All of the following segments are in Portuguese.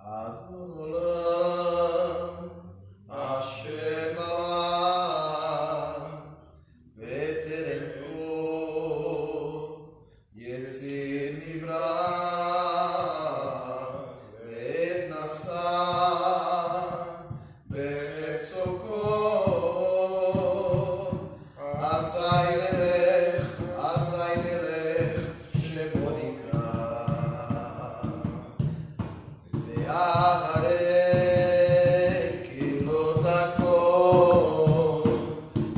Adon Olam, Hashem Eloheinu, B'Terem Kol, Yetzir Nivra, V'et Nasa, B'Chefetzo Kol, Azai Melech, Shemo Nikra. Ve'acharei kilot hakol,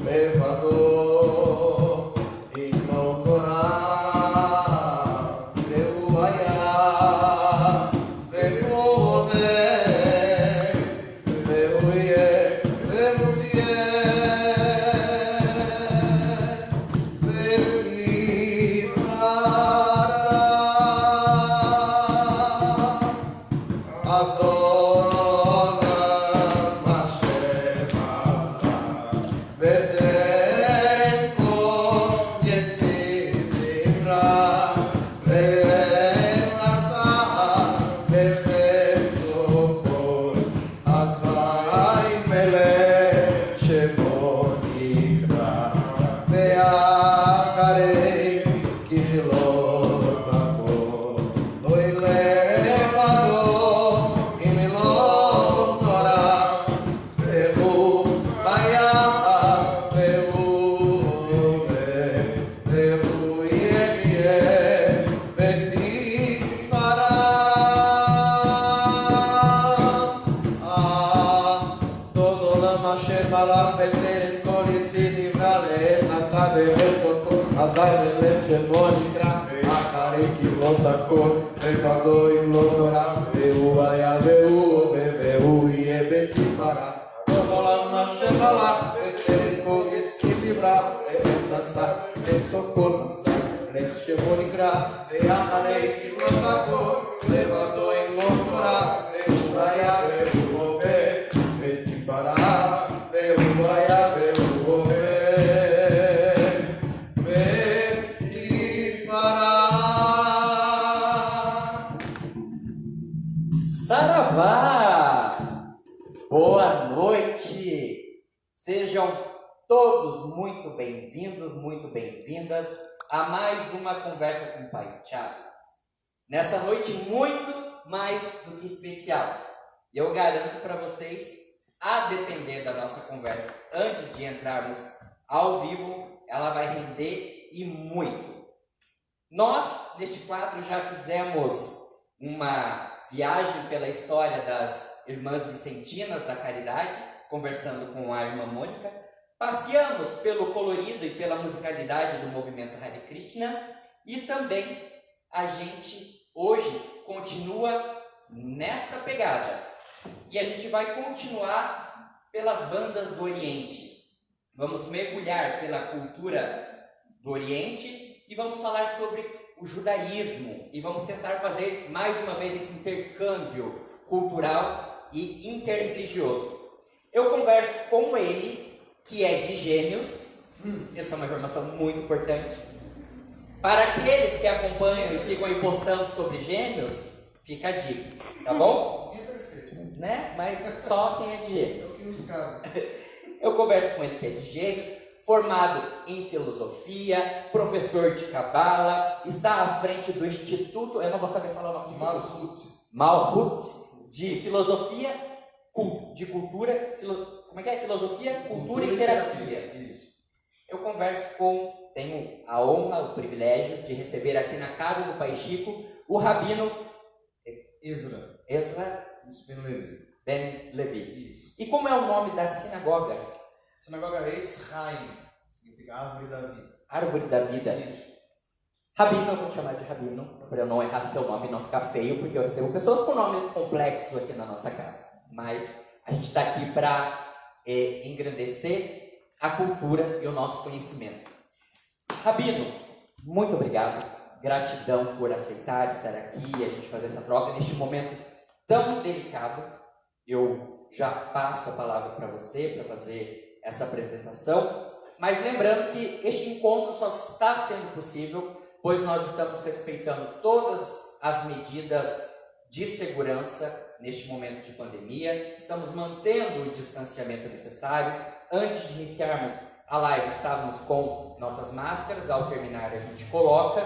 levado imot Torah, ve'hu haya, ve'hu hoveh, ve'hu yeh, ve'hu tiyeh, ve'hu yifara. Adon Olam Hashem Eloheinu, B'Terem Kol, Yetzir Nivra, V'et Nasa, B'Chefetzo Kol, Azai Melech Shemo Nikra. Ve'acharei kilot hakol, lo ilevado imilot Torah, ve'hu haya, ve'hu hoveh, ve'hu yeh, v'tifara. Adon Olam Asher malach B'Terem Kol, Yetzir Nivra, V'et Nasa, B'Chefetzo Kol, Azai Melech Shemo Nikra. Acharei kilot hakol, levado imilot Torah, ve'hu haya, ve'hu hoveh, ve'hu yeh, v'tifara. Adon Olam Asher malach B'Terem Kol, Yetzir Nivra, V'et Nasa, B'Chefetzo Kol, Azai Melech Shemo Nikra. Acharei kilot hakol, levado imilot Torah, ve'hu haya, ve'hu hoveh, v'tifara. Ve'hu haya, ve'hu hoveh, v'tifara. Saravá! Boa noite! Sejam todos muito bem-vindos, muito bem-vindas a mais uma conversa com o Pai Thiago. Nessa noite muito mais do que especial. Eu garanto para vocês, a depender da nossa conversa, antes de entrarmos ao vivo, ela vai render e muito. Nós, neste quadro, já fizemos uma viagem pela história das Irmãs Vicentinas da Caridade, conversando com a irmã Mônica. Passeamos pelo colorido e pela musicalidade do movimento Hare Krishna. E também a gente hoje continua nesta pegada. E a gente vai continuar pelas bandas do Oriente. Vamos mergulhar pela cultura do Oriente e vamos falar sobre o judaísmo. E vamos tentar fazer mais uma vez esse intercâmbio cultural e interreligioso. Eu converso com ele, que é de Gêmeos. Essa é uma informação muito importante. Para aqueles que acompanham e ficam aí postando sobre Gêmeos, fica a dica, tá bom? É perfeito. Né? Mas só quem é de Gêmeos. Eu que nos cabe. Eu converso com ele que é de Gêmeos, formado em filosofia, professor de cabala, está à frente do Instituto, eu não vou saber falar o nome de Malhut, de filosofia, de cultura, como é que é? Filosofia, cultura e terapia. Isso. Eu converso tenho a honra, o privilégio de receber aqui na casa do Pai Chico o Rabino Ezra Ben Levi. Isso. E como é o nome da sinagoga? Sinagoga Eitz Chaim, significa árvore da vida. Árvore da Vida. Isso. Rabino, eu vou te chamar de Rabino, para eu não errar seu nome e não ficar feio, porque eu recebo pessoas com nome complexo aqui na nossa casa. Mas a gente está aqui para engrandecer a cultura e o nosso conhecimento. Rabino, muito obrigado. Gratidão por aceitar estar aqui e a gente fazer essa troca neste momento tão delicado. Eu já passo a palavra para você, para fazer essa apresentação. Mas lembrando que este encontro só está sendo possível pois nós estamos respeitando todas as medidas de segurança neste momento de pandemia. Estamos mantendo o distanciamento necessário. Antes de iniciarmos a live, estávamos com nossas máscaras. Ao terminar, a gente coloca.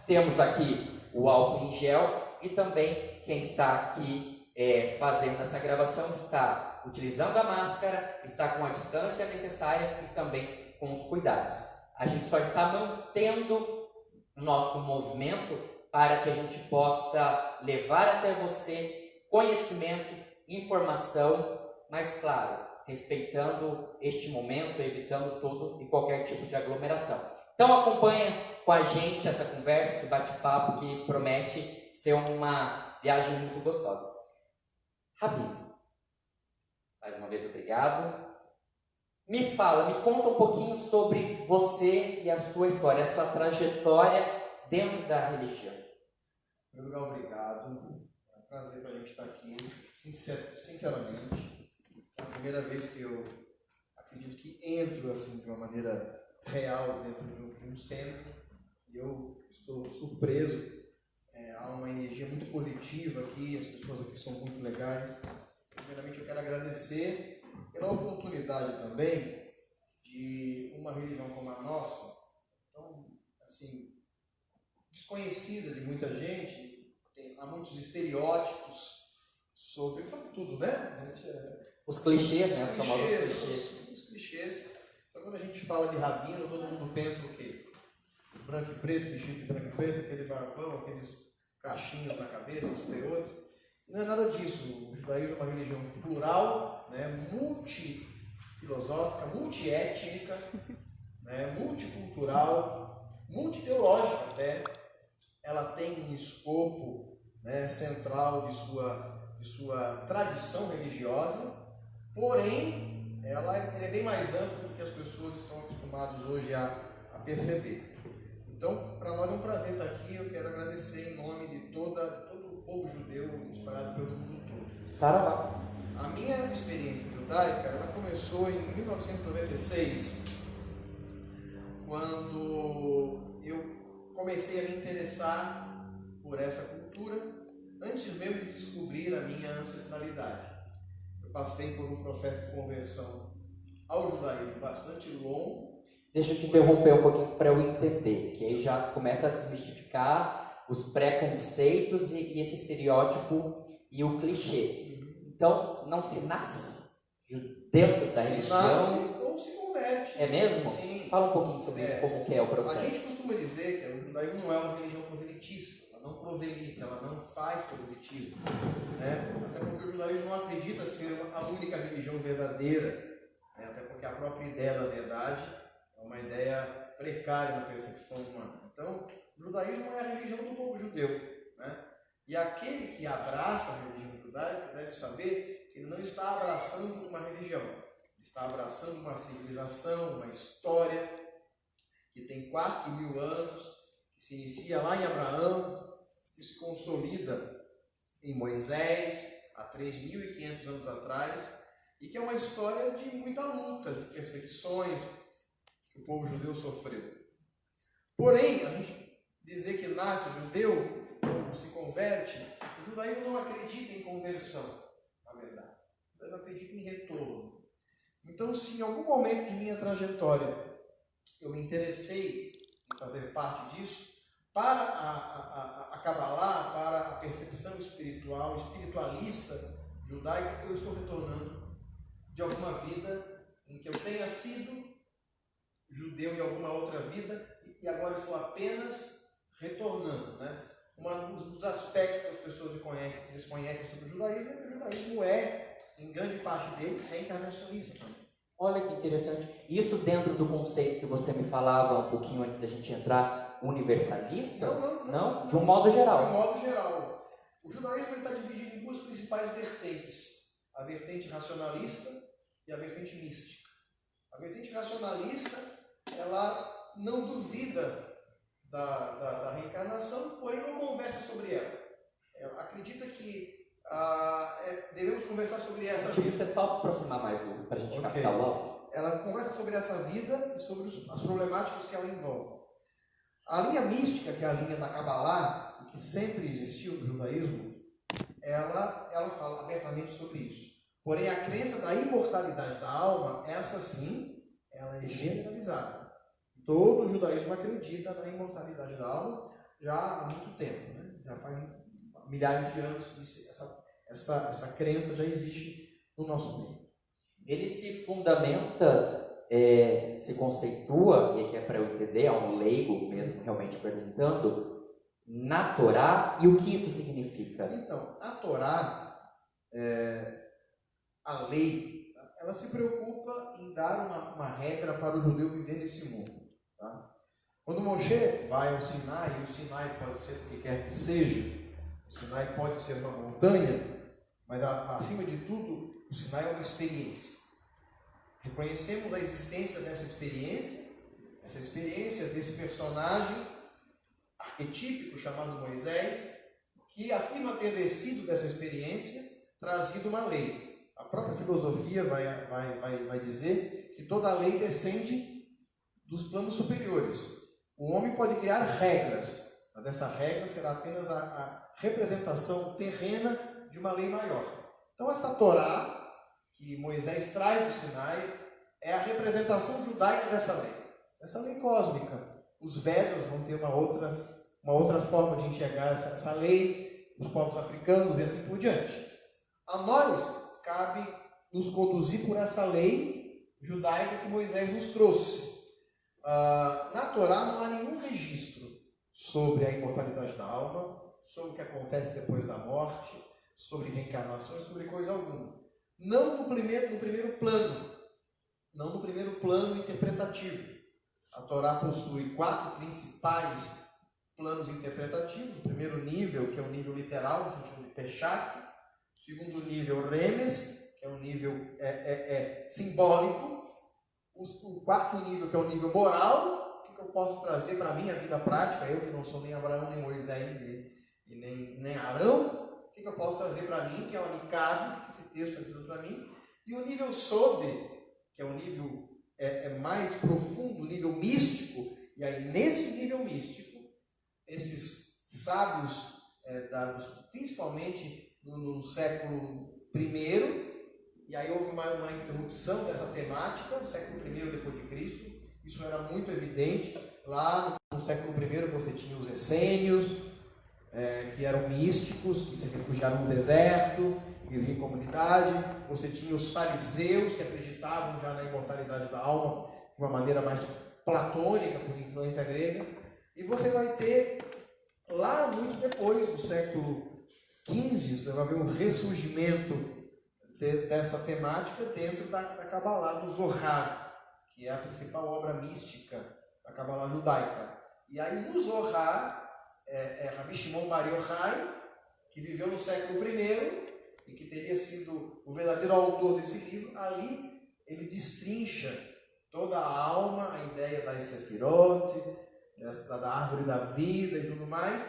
Temos aqui o álcool em gel e também quem está aqui fazendo essa gravação está utilizando a máscara, está com a distância necessária e também com os cuidados. A gente só está mantendo o nosso movimento para que a gente possa levar até você conhecimento, informação, mas claro, respeitando este momento, evitando todo e qualquer tipo de aglomeração. Então acompanha com a gente essa conversa, esse bate-papo que promete ser uma viagem muito gostosa. Rabino, mais uma vez obrigado. Me fala, me conta um pouquinho sobre você e a sua história, a sua trajetória dentro da religião. Em primeiro lugar, obrigado. É um prazer para a gente estar aqui. Sinceramente, é a primeira vez que eu acredito que entro assim, de uma maneira real dentro de um centro. E eu estou surpreso. Há uma energia muito positiva aqui, as pessoas aqui são muito legais. Primeiramente, eu quero agradecer pela oportunidade também de uma religião como a nossa, tão, assim, desconhecida de muita gente. Há muitos estereótipos sobre tudo, né? Os clichês, né? Os clichês. Então, quando a gente fala de rabino, todo mundo pensa o quê? Branco e preto, vestido de branco e preto, aquele barbão, aqueles cachinhos na cabeça, os peões. Não é nada disso. O judaísmo é uma religião plural, né, multifilosófica, multiétnica, né, multicultural, multiteológica até. Ela tem um escopo, né, central de sua tradição religiosa, porém ela é bem mais ampla do que as pessoas estão acostumadas hoje a perceber. Então, para nós é um prazer estar aqui. Eu quero agradecer em nome de todo o povo judeu espalhado pelo mundo todo. Saravá. A minha experiência judaica, ela começou em 1996, quando eu comecei a me interessar por essa cultura, antes mesmo de descobrir a minha ancestralidade. Eu passei por um processo de conversão ao judaísmo bastante longo. Deixa eu te interromper um pouquinho para eu entender, que aí já começa a desmistificar os preconceitos e esse estereótipo e o clichê. Então, não se nasce dentro da religião? Se nasce ou se converte. É mesmo? Sim. Fala um pouquinho sobre isso, como que é o processo. A gente costuma dizer que o judaísmo não é uma religião proselitista, ela não proselita, ela não faz proselitismo, né? Até porque o judaísmo não acredita ser a única religião verdadeira, né? Até porque a própria ideia da verdade é uma ideia precária na percepção humana. Então, o judaísmo é a religião do povo judeu, né? E aquele que abraça a religião judaica deve saber que ele não está abraçando uma religião, ele está abraçando uma civilização, uma história que tem 4.000 anos, que se inicia lá em Abraão, que se consolida em Moisés, há 3.500 anos atrás, e que é uma história de muita luta, de perseguições que o povo judeu sofreu. Porém, a gente dizer que nasce judeu, se converte, o judaísmo não acredita em conversão, na verdade. O judaísmo acredita em retorno. Então, se em algum momento de minha trajetória eu me interessei em fazer parte disso, para a Kabbalah, para a percepção espiritual, espiritualista judaica, eu estou retornando de alguma vida em que eu tenha sido judeu em alguma outra vida e agora estou apenas retornando, né? Um dos aspectos que as pessoas desconhecem sobre o judaísmo é que o judaísmo em grande parte dele, reencarnacionista também. Olha que interessante. Isso dentro do conceito que você me falava um pouquinho antes da gente entrar, universalista? Não. De um modo geral. De um modo geral. O judaísmo está dividido em duas principais vertentes. A vertente racionalista e a vertente mística. A vertente racionalista, ela não duvida da reencarnação, porém não conversa sobre ela. Ela acredita que devemos conversar sobre essa vida. Você só aproximar mais para a gente captar logo. Ela conversa sobre essa vida e sobre as problemáticas que ela envolve. A linha mística, que é a linha da Kabbalah, que sempre existiu no judaísmo, ela fala abertamente sobre isso. Porém, a crença da imortalidade da alma, essa sim, ela é generalizada. Todo o judaísmo acredita na imortalidade da alma já há muito tempo, né? Já faz milhares de anos que essa crença já existe no nosso meio. Ele se fundamenta, se conceitua, e aqui é para eu entender, é um leigo mesmo realmente perguntando, na Torá, e o que isso significa? Então, a Torá, a lei, ela se preocupa em dar uma regra para o judeu viver nesse mundo. Tá? Quando Moshe vai ao Sinai, e o Sinai pode ser o que quer que seja, o Sinai pode ser uma montanha, mas acima de tudo, o Sinai é uma experiência. Reconhecemos a existência dessa experiência, essa experiência desse personagem arquetípico chamado Moisés, que afirma ter descido dessa experiência, trazido uma lei. A própria filosofia vai dizer que toda lei descende dos planos superiores. O homem pode criar regras, mas essa regra será apenas a representação terrena de uma lei maior. Então essa Torá, que Moisés traz do Sinai, é a representação judaica dessa lei. Essa lei cósmica. Os Vedas vão ter uma outra forma de enxergar essa lei, os povos africanos e assim por diante. A nós cabe nos conduzir por essa lei judaica que Moisés nos trouxe. Na Torá não há nenhum registro sobre a imortalidade da alma, sobre o que acontece depois da morte, sobre reencarnações, sobre coisa alguma. Não no primeiro plano interpretativo. A Torá possui 4 principais planos interpretativos. O primeiro nível, que é o nível literal, a gente chama de Peshat. O segundo nível, Remes, que é um nível simbólico. O quarto nível, que é o nível moral, o que eu posso trazer para a minha vida prática, eu que não sou nem Abraão, nem Moisés, e nem Arão, o que eu posso trazer para mim, que é o Anicado, que esse texto precisa para mim. E o nível Sode, que é o nível mais profundo, o nível místico, e aí nesse nível místico, esses sábios, principalmente no século I, e aí houve uma interrupção dessa temática, no século I depois de Cristo, isso era muito evidente. Lá no século I você tinha os essênios, que eram místicos, que se refugiaram no deserto, viviam em comunidade. Você tinha os fariseus, que acreditavam já na imortalidade da alma de uma maneira mais platônica, por influência grega. E você vai ter, lá muito depois, no século XV, você vai ver um ressurgimento dessa temática dentro da Kabbalah, do Zohar, que é a principal obra mística da Kabbalah judaica. E aí no Zohar, Rabi Shimon Bar Yochai, que viveu no século I e que teria sido o verdadeiro autor desse livro, ali ele destrincha toda a alma, a ideia das Sefirot, da árvore da vida e tudo mais,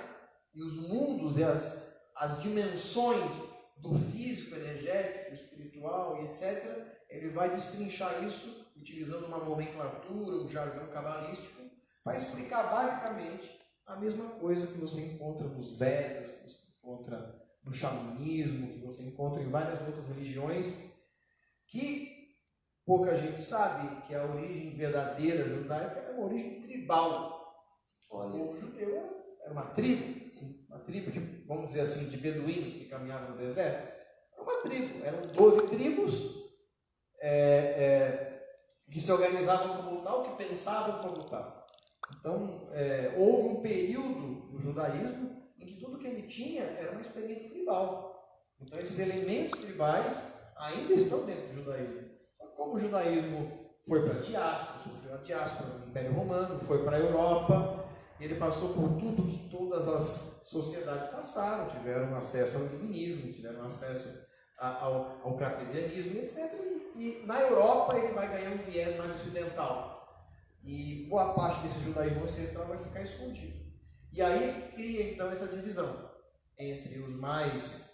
e os mundos e as dimensões do físico, energético, espiritual e etc. Ele vai destrinchar isso utilizando uma nomenclatura, um jargão cabalístico, para explicar basicamente a mesma coisa que você encontra nos Vedas, que você encontra no xamanismo, que você encontra em várias outras religiões, que pouca gente sabe que a origem verdadeira judaica é uma origem tribal. O povo judeu era uma tribo, uma tribo de, vamos dizer assim, de beduínos que caminhavam no deserto. Era uma tribo, eram 12 tribos que se organizavam como tal, que pensavam como tal. Então, houve um período no judaísmo em que tudo que ele tinha era uma experiência tribal. Então, esses elementos tribais ainda estão dentro do judaísmo. Como o judaísmo foi para a diáspora, sofreu a diáspora do Império Romano, foi para a Europa, ele passou por tudo que todas as sociedades passaram, tiveram acesso ao iluminismo, tiveram acesso ao cartesianismo, etc. E na Europa ele vai ganhar um viés mais ocidental. E boa parte desse judaísmo ancestral vai ficar escondido. E aí cria então essa divisão entre os mais...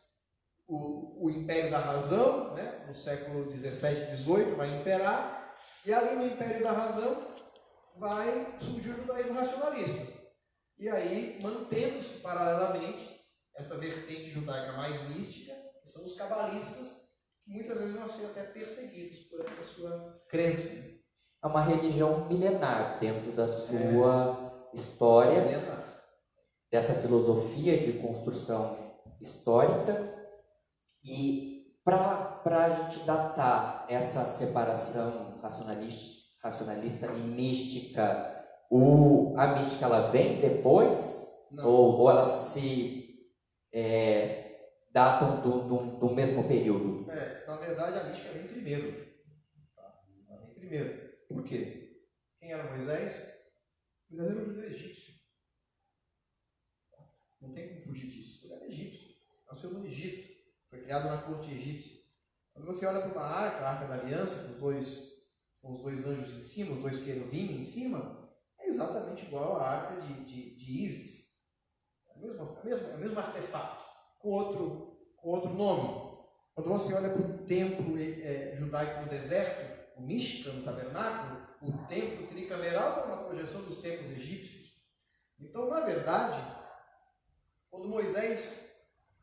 O Império da Razão, né, no século 17 e 18, vai imperar, e ali no Império da Razão vai surgir o judaísmo racionalista. E aí, mantendo-se paralelamente essa vertente judaica mais mística, que são os cabalistas, que muitas vezes vão ser até perseguidos por essa sua crença. É uma religião milenar dentro da sua história, Milenar. dessa filosofia de construção histórica. E para a gente datar essa separação racionalista e mística, a mística ela vem depois? Não. Ou elas se datam do mesmo período? Na verdade, a mística vem primeiro. Tá? Ela vem primeiro. Por quê? Quem era Moisés? Moisés era um judeu egípcio. Não tem como fugir disso. Ele era egípcio. Nasceu no Egito. Foi criado na corte egípcia. Quando você olha para uma arca, a Arca da Aliança, com os dois anjos em cima, os dois querubins em cima, é exatamente igual à arca de Ísis. É o mesmo artefato, com outro nome. Quando você olha para o templo judaico no deserto, o Mishkan, no tabernáculo, o templo tricameral é uma projeção dos templos egípcios. Então, na verdade, quando Moisés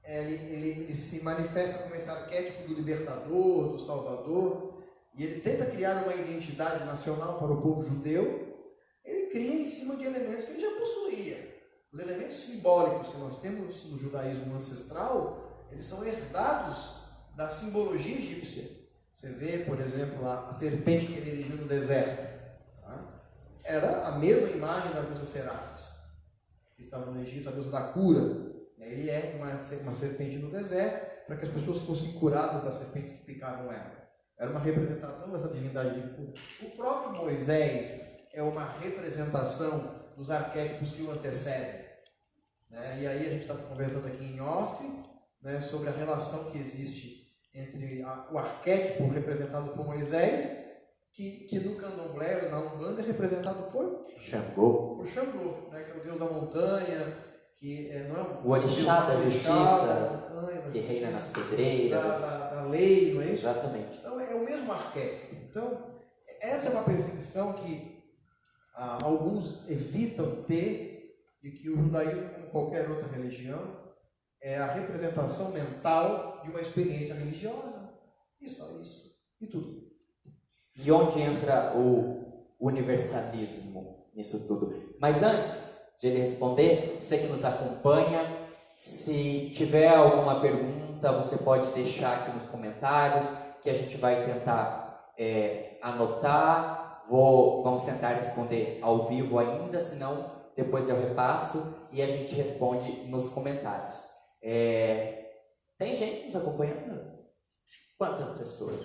ele se manifesta como esse arquétipo do libertador, do salvador, e ele tenta criar uma identidade nacional para o povo judeu, ele cria em cima de elementos que ele já possuía. Os elementos simbólicos que nós temos no judaísmo ancestral, eles são herdados da simbologia egípcia. Você vê, por exemplo, a serpente que ele erigiu no deserto. Tá? Era a mesma imagem da deusa Serafis, que estava no Egito, a deusa da cura. Ele é uma serpente no deserto, para que as pessoas fossem curadas das serpentes que picavam ela. Era uma representação dessa divindade de cura. O próprio Moisés é uma representação dos arquétipos que o antecedem. E aí a gente está conversando aqui em off, sobre a relação que existe entre o arquétipo representado por Moisés, que no candomblé, na Umbanda, é representado por Xangô. Por Xangô, que é o deus da montanha, que não é o orixá da justiça, montanha, que reina nas pedreiras, da lei, não é isso? Exatamente. Então é o mesmo arquétipo. Então, essa é uma percepção que alguns evitam ter, de que o judaísmo, como qualquer outra religião, é a representação mental de uma experiência religiosa. E só isso. E tudo. E onde entra o universalismo nisso tudo? Mas antes de ele responder, você que nos acompanha, se tiver alguma pergunta, você pode deixar aqui nos comentários, que a gente vai tentar anotar. Vamos tentar responder ao vivo ainda, senão depois eu repasso e a gente responde nos comentários. Tem gente nos acompanhando? Quantas pessoas?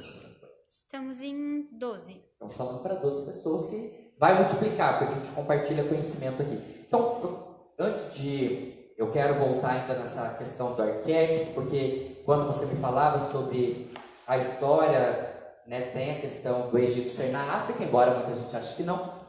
Estamos em 12. Estamos falando para 12 pessoas, que vai multiplicar, porque a gente compartilha conhecimento aqui. Então, eu quero voltar ainda nessa questão do arquétipo, porque quando você me falava sobre a história, tem a questão do Egito ser na África, embora muita gente ache que não.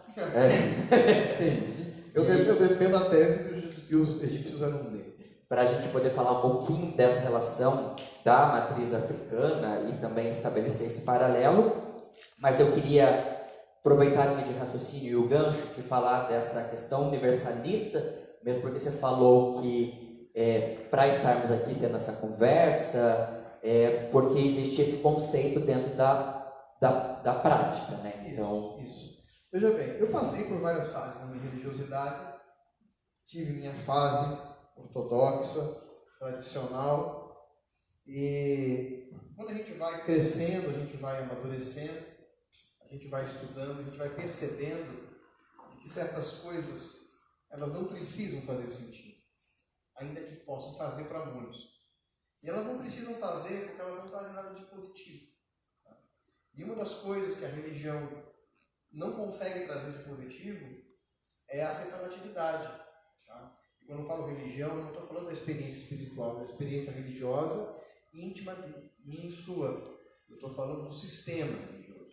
Sim, eu defendo a tese que os egípcios eram negros. Para a gente poder falar um pouquinho dessa relação da matriz africana e também estabelecer esse paralelo, mas eu queria aproveitar a linha de raciocínio e o gancho de falar dessa questão universalista, mesmo porque você falou que para estarmos aqui tendo essa conversa, porque existe esse conceito dentro da prática, Então, isso. Veja bem, eu passei por várias fases na minha religiosidade, tive minha fase ortodoxa, tradicional, e quando a gente vai crescendo, a gente vai amadurecendo, a gente vai estudando, a gente vai percebendo que certas coisas, elas não precisam fazer sentido, ainda que possam fazer para muitos. E elas não precisam fazer porque elas não fazem nada de positivo. E uma das coisas que a religião não consegue trazer de positivo é a separatividade. Tá? E quando eu falo religião, eu não estou falando da experiência espiritual, da experiência religiosa íntima minha e sua. Eu estou falando do sistema religioso.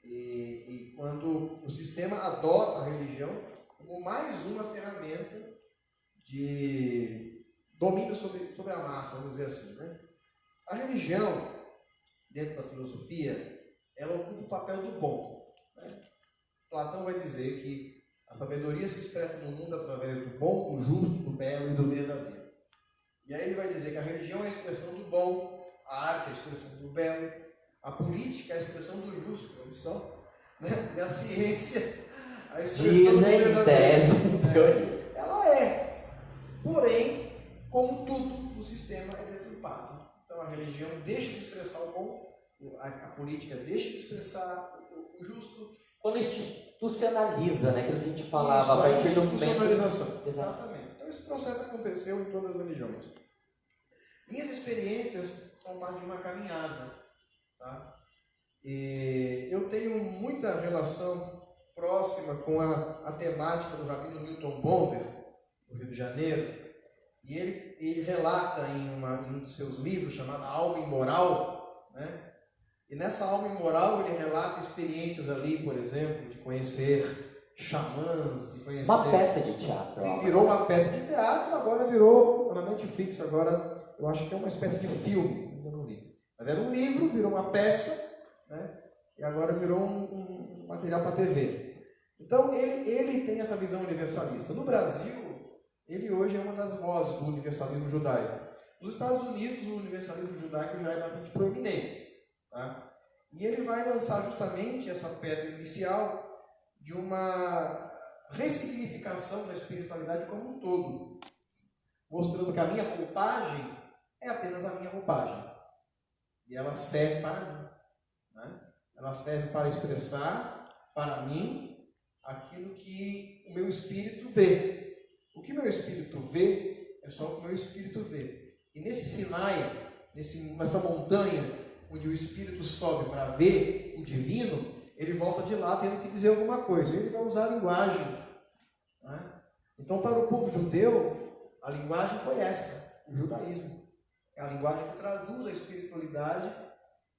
E quando o sistema adota a religião como mais uma ferramenta de domínio sobre a massa, vamos dizer assim. A religião, dentro da filosofia, ela ocupa o papel do bom. Platão vai dizer que a sabedoria se expressa no mundo através do bom, do justo, do belo e do verdadeiro. E aí ele vai dizer que a religião é a expressão do bom, a arte é a expressão do belo, a política é a expressão do justo, olha só, né? E a ciência, a expressão do verdadeiro. Ela é, porém, como tudo, o sistema é deturpado. Então a religião deixa de expressar o bom, a política deixa de expressar o justo. Quando institucionaliza, né? Aquilo que a gente falava. Isso, a partir do institucionalização. momento... Exatamente. Então esse processo aconteceu em todas as religiões. Minhas experiências são parte de uma caminhada. Tá? E eu tenho muita relação próxima com a temática do Rabino Newton Bomber, do Rio de Janeiro. E ele relata em um dos seus livros, chamado Alma Imoral, né? E nessa Alma Imoral ele relata experiências ali, por exemplo, de conhecer xamãs, de conhecer... Uma peça de teatro. Virou uma peça de teatro, agora virou na Netflix, agora eu acho que é uma espécie de filme, ainda não li. Mas era um livro, virou uma peça, né? E agora virou um material para TV. Então ele tem essa visão universalista. No Brasil, ele hoje é uma das vozes do universalismo judaico. Nos Estados Unidos, o universalismo judaico já é bastante proeminente. Tá? E ele vai lançar justamente essa pedra inicial de uma ressignificação da espiritualidade como um todo, mostrando que a minha roupagem é apenas a minha roupagem. E ela serve para mim. Né? Ela serve para expressar para mim aquilo que o meu espírito vê. O que meu espírito vê é só o que meu espírito vê. E nesse Sinai, nessa montanha, onde o espírito sobe para ver o divino, ele volta de lá tendo que dizer alguma coisa. Ele vai usar a linguagem. Né? Então, para o povo judeu, a linguagem foi essa, o judaísmo. É a linguagem que traduz a espiritualidade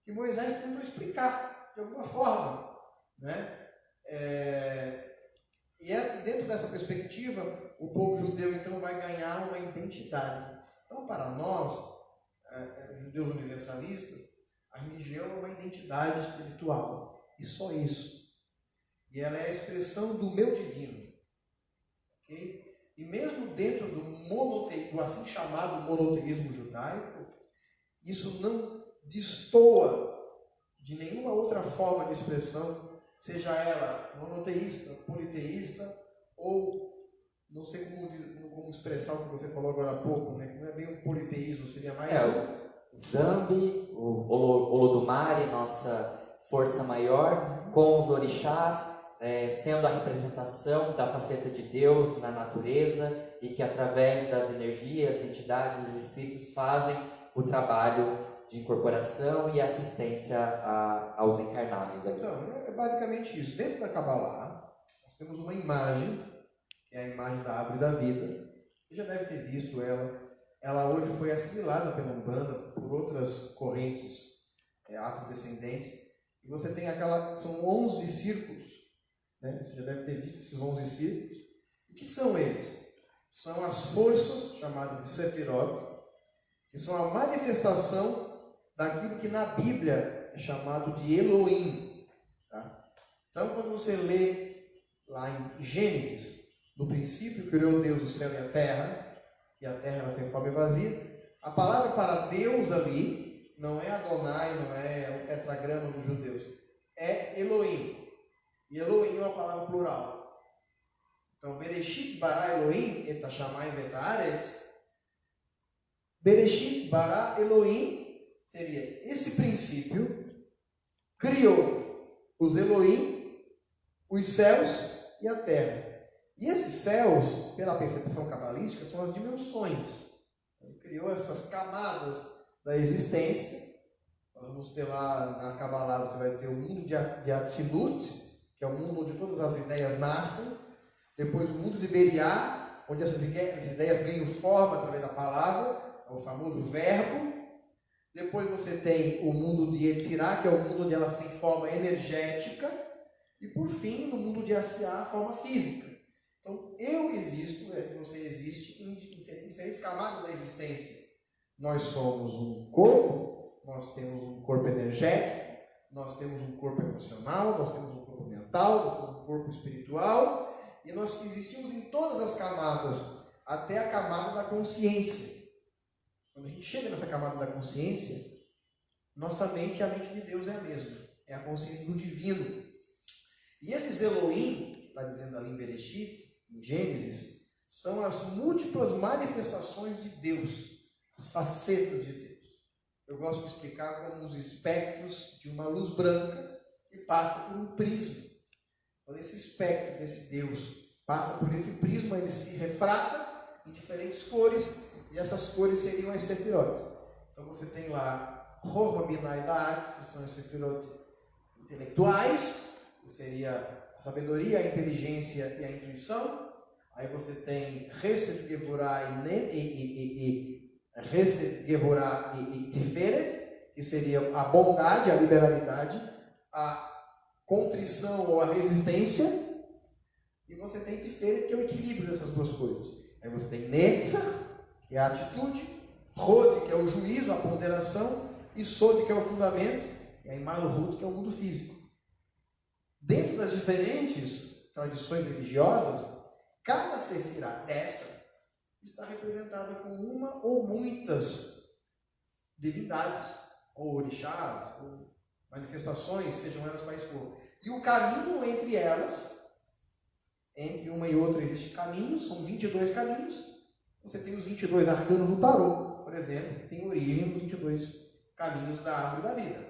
que Moisés tentou explicar, de alguma forma. Né? E dentro dessa perspectiva, o povo judeu, então, vai ganhar uma identidade. Então, para nós, judeus universalistas, a religião é uma identidade espiritual. E só isso. E ela é a expressão do meu divino. Okay? E mesmo dentro do assim chamado monoteísmo judaico, isso não destoa de nenhuma outra forma de expressão, seja ela monoteísta, politeísta, ou não sei como expressar o que você falou agora há pouco, né? Que não é bem um politeísmo, seria mais Zambi, o Olodumare, nossa força maior, com os orixás, sendo a representação da faceta de Deus na natureza e que através das energias, entidades, os espíritos fazem o trabalho de incorporação e assistência aos encarnados aqui. Então, é basicamente isso. Dentro da Kabbalah, nós temos uma imagem, que é a imagem da árvore da vida. Você já deve ter visto ela. Ela hoje foi assimilada pela Umbanda por outras correntes afrodescendentes. E você tem são 11 círculos. Né? Você já deve ter visto esses 11 círculos. O que são eles? São as forças, chamadas de Sefirot, que são a manifestação daquilo que na Bíblia é chamado de Elohim. Tá? Então, quando você lê lá em Gênesis, no princípio criou Deus o céu e a terra era sem forma e vazia, a palavra para Deus ali não é Adonai, não é o tetragrama dos judeus, é Elohim. E Elohim é uma palavra plural. Então, Bereshit bara Elohim et hashamayim vet haaretz. Bereshit bara Elohim seria esse princípio criou os Elohim, os céus e a terra. E esses céus, pela percepção cabalística, são as dimensões. Ele criou essas camadas da existência. Nós vamos ter lá na Kabbalah, você vai ter o mundo de Atzilut, que é o mundo onde todas as ideias nascem. Depois o mundo de Beriá, onde essas ideias ganham forma através da palavra, é o famoso verbo. Depois você tem o mundo de Yetzirá, que é o mundo onde elas têm forma energética. E por fim, no mundo de Asiá, a forma física. Então, eu existo, você existe em diferentes camadas da existência. Nós somos um corpo, nós temos um corpo energético, nós temos um corpo emocional, nós temos um corpo mental, nós temos um corpo espiritual, e nós existimos em todas as camadas, até a camada da consciência. Quando a gente chega nessa camada da consciência, nossa mente e a mente de Deus é a mesma. É a consciência do divino. E esses Elohim, que está dizendo ali em Bereshit, em Gênesis, são as múltiplas manifestações de Deus, as facetas de Deus. Eu gosto de explicar como os espectros de uma luz branca que passa por um prisma. Quando esse espectro desse Deus passa por esse prisma, ele se refrata em diferentes cores, e essas cores seriam as Sefirot. Então você tem lá Chorma, Binah e Da'at, que são as Sefirot intelectuais, que seria a sabedoria, a inteligência e a intuição. Aí você tem Chesed, Gevorah e Tiferet, que seria a bondade, a liberalidade, a contrição ou a resistência. E você tem Tiferet, que é o equilíbrio dessas duas coisas. Aí você tem Netzach, que é a atitude, Hod, que é o juízo, a ponderação, e Sod, que é o fundamento, e aí Malhut, que é o mundo físico. Dentro das diferentes tradições religiosas, cada sefirá dessa está representada com uma ou muitas divindades, ou orixás, ou manifestações, sejam elas quais forem. E o caminho entre elas, entre uma e outra existem caminhos, são 22 caminhos. Você tem os 22 arcanos do tarô, por exemplo, que tem origem nos 22 caminhos da árvore da vida.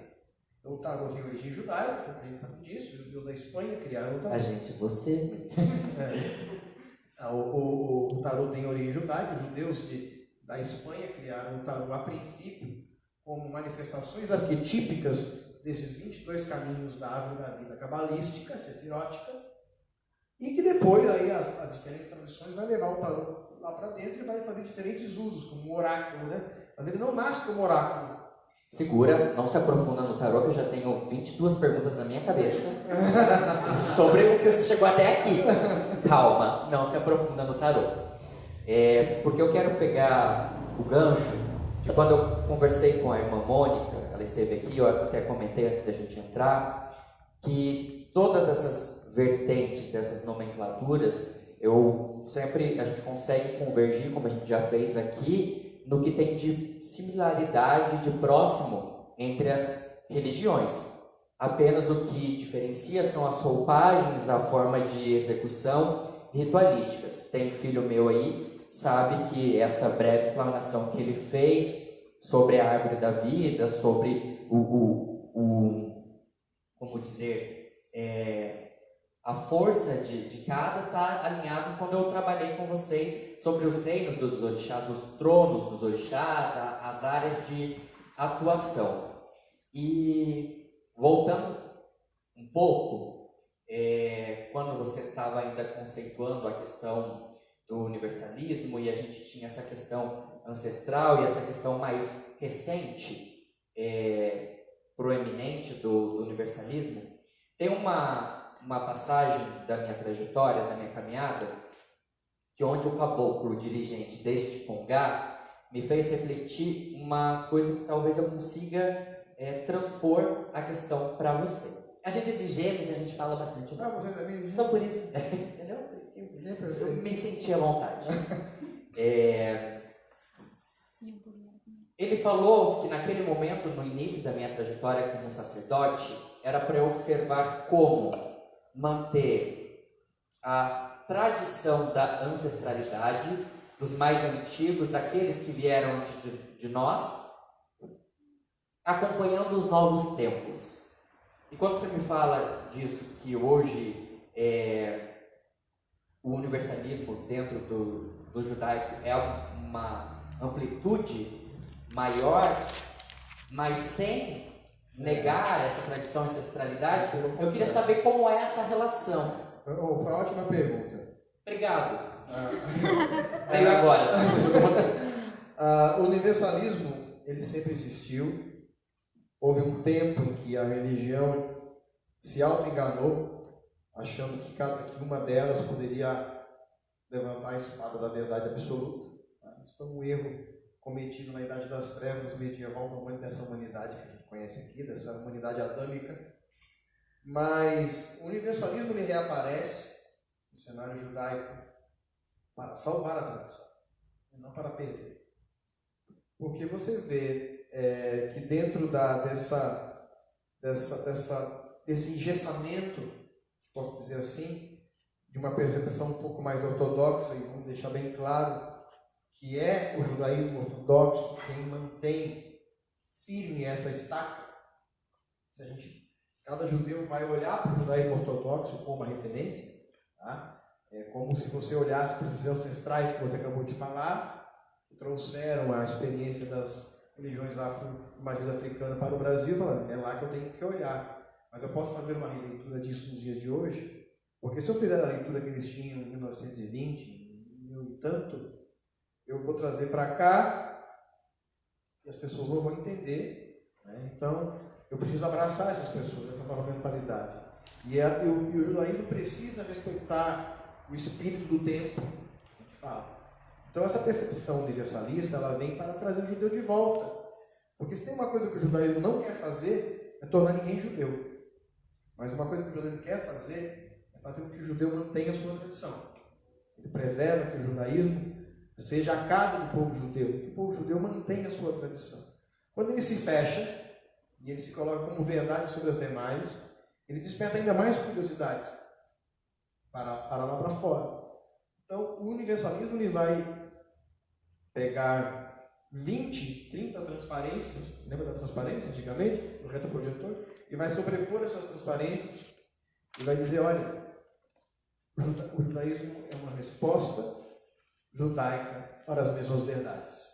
Então, o tarô tem origem judaica, a gente sabe disso, os judeus da Espanha criaram o tarô. A gente, você. O tarô tem origem judaica, os judeus da Espanha criaram o tarô a princípio como manifestações arquetípicas desses 22 caminhos da árvore da vida cabalística, sefirótica, e que depois aí as diferentes tradições vai levar o tarô lá para dentro e vai fazer diferentes usos, como um oráculo, né? Mas ele não nasce como oráculo. Segura, não se aprofunda no tarô, que eu já tenho 22 perguntas na minha cabeça sobre o que você chegou até aqui. Calma, não se aprofunda no tarô. Porque eu quero pegar o gancho de quando eu conversei com a irmã Mônica, ela esteve aqui, eu até comentei antes da gente entrar, que todas essas vertentes, essas nomenclaturas, a gente consegue convergir, como a gente já fez aqui, no que tem de similaridade, de próximo entre as religiões. Apenas o que diferencia são as roupagens, a forma de execução ritualísticas. Tem filho meu aí, sabe que essa breve explanação que ele fez sobre a árvore da vida, sobre como dizer, a força de cada está alinhado quando eu trabalhei com vocês sobre os reinos dos orixás, os tronos dos orixás, as áreas de atuação. E voltando um pouco, quando você estava ainda conceituando a questão do universalismo e a gente tinha essa questão ancestral e essa questão mais recente, proeminente do universalismo, tem uma passagem da minha trajetória, da minha caminhada, que onde o caboclo dirigente deste Pongá me fez refletir uma coisa que talvez eu consiga transpor a questão para você. A gente é de Gêmeos, a gente fala bastante. Você também? Só por isso, entendeu? Por isso que eu me senti à vontade. Ele falou que naquele momento, no início da minha trajetória como sacerdote, era para eu observar como manter a tradição da ancestralidade, dos mais antigos, daqueles que vieram antes de nós, acompanhando os novos tempos. E quando você me fala disso, que hoje o universalismo dentro do judaico é uma amplitude maior, mas sem negar essa tradição e ancestralidade, eu queria saber como é essa relação. Foi uma ótima pergunta. Obrigado. Veio agora. O universalismo, ele sempre existiu. Houve um tempo em que a religião se auto-enganou, achando que uma delas poderia levantar a espada da verdade absoluta. Isso foi um erro cometido na Idade das Trevas medieval dessa humanidade que a gente conhece aqui, dessa humanidade adâmica. Mas o universalismo ele reaparece no cenário judaico para salvar a tradição, e não para perder. porque você vê que dentro desse engessamento, posso dizer assim, de uma percepção um pouco mais ortodoxa, e vamos deixar bem claro que é o judaísmo ortodoxo quem mantém firme essa estaca. Cada judeu vai olhar para o judaísmo ortodoxo como uma referência, tá? É como se você olhasse para esses ancestrais que você acabou de falar, que trouxeram a experiência das religiões matriz africana para o Brasil, falando, é lá que eu tenho que olhar. Mas eu posso fazer uma releitura disso nos dias de hoje, porque se eu fizer a leitura que eles tinham em 1920, mil e tanto, eu vou trazer para cá e as pessoas não vão entender, né? Então, eu preciso abraçar essas pessoas, essa nova mentalidade. E o judaísmo precisa respeitar o espírito do tempo, a gente fala. Então, essa percepção universalista, ela vem para trazer o judeu de volta. Porque se tem uma coisa que o judaísmo não quer fazer, é tornar ninguém judeu. Mas uma coisa que o judaísmo quer fazer, é fazer com que o judeu mantenha a sua tradição. Ele preserva que o judaísmo seja a casa do povo judeu, que o povo judeu mantenha a sua tradição. Quando ele se fecha, e ele se coloca como verdade sobre as demais, ele desperta ainda mais curiosidades para lá para fora. Então, o universalismo ele vai pegar 20, 30 transparências, lembra da transparência antigamente, do retroprojetor, e vai sobrepor essas transparências e vai dizer, olha, o judaísmo é uma resposta judaica para as mesmas verdades.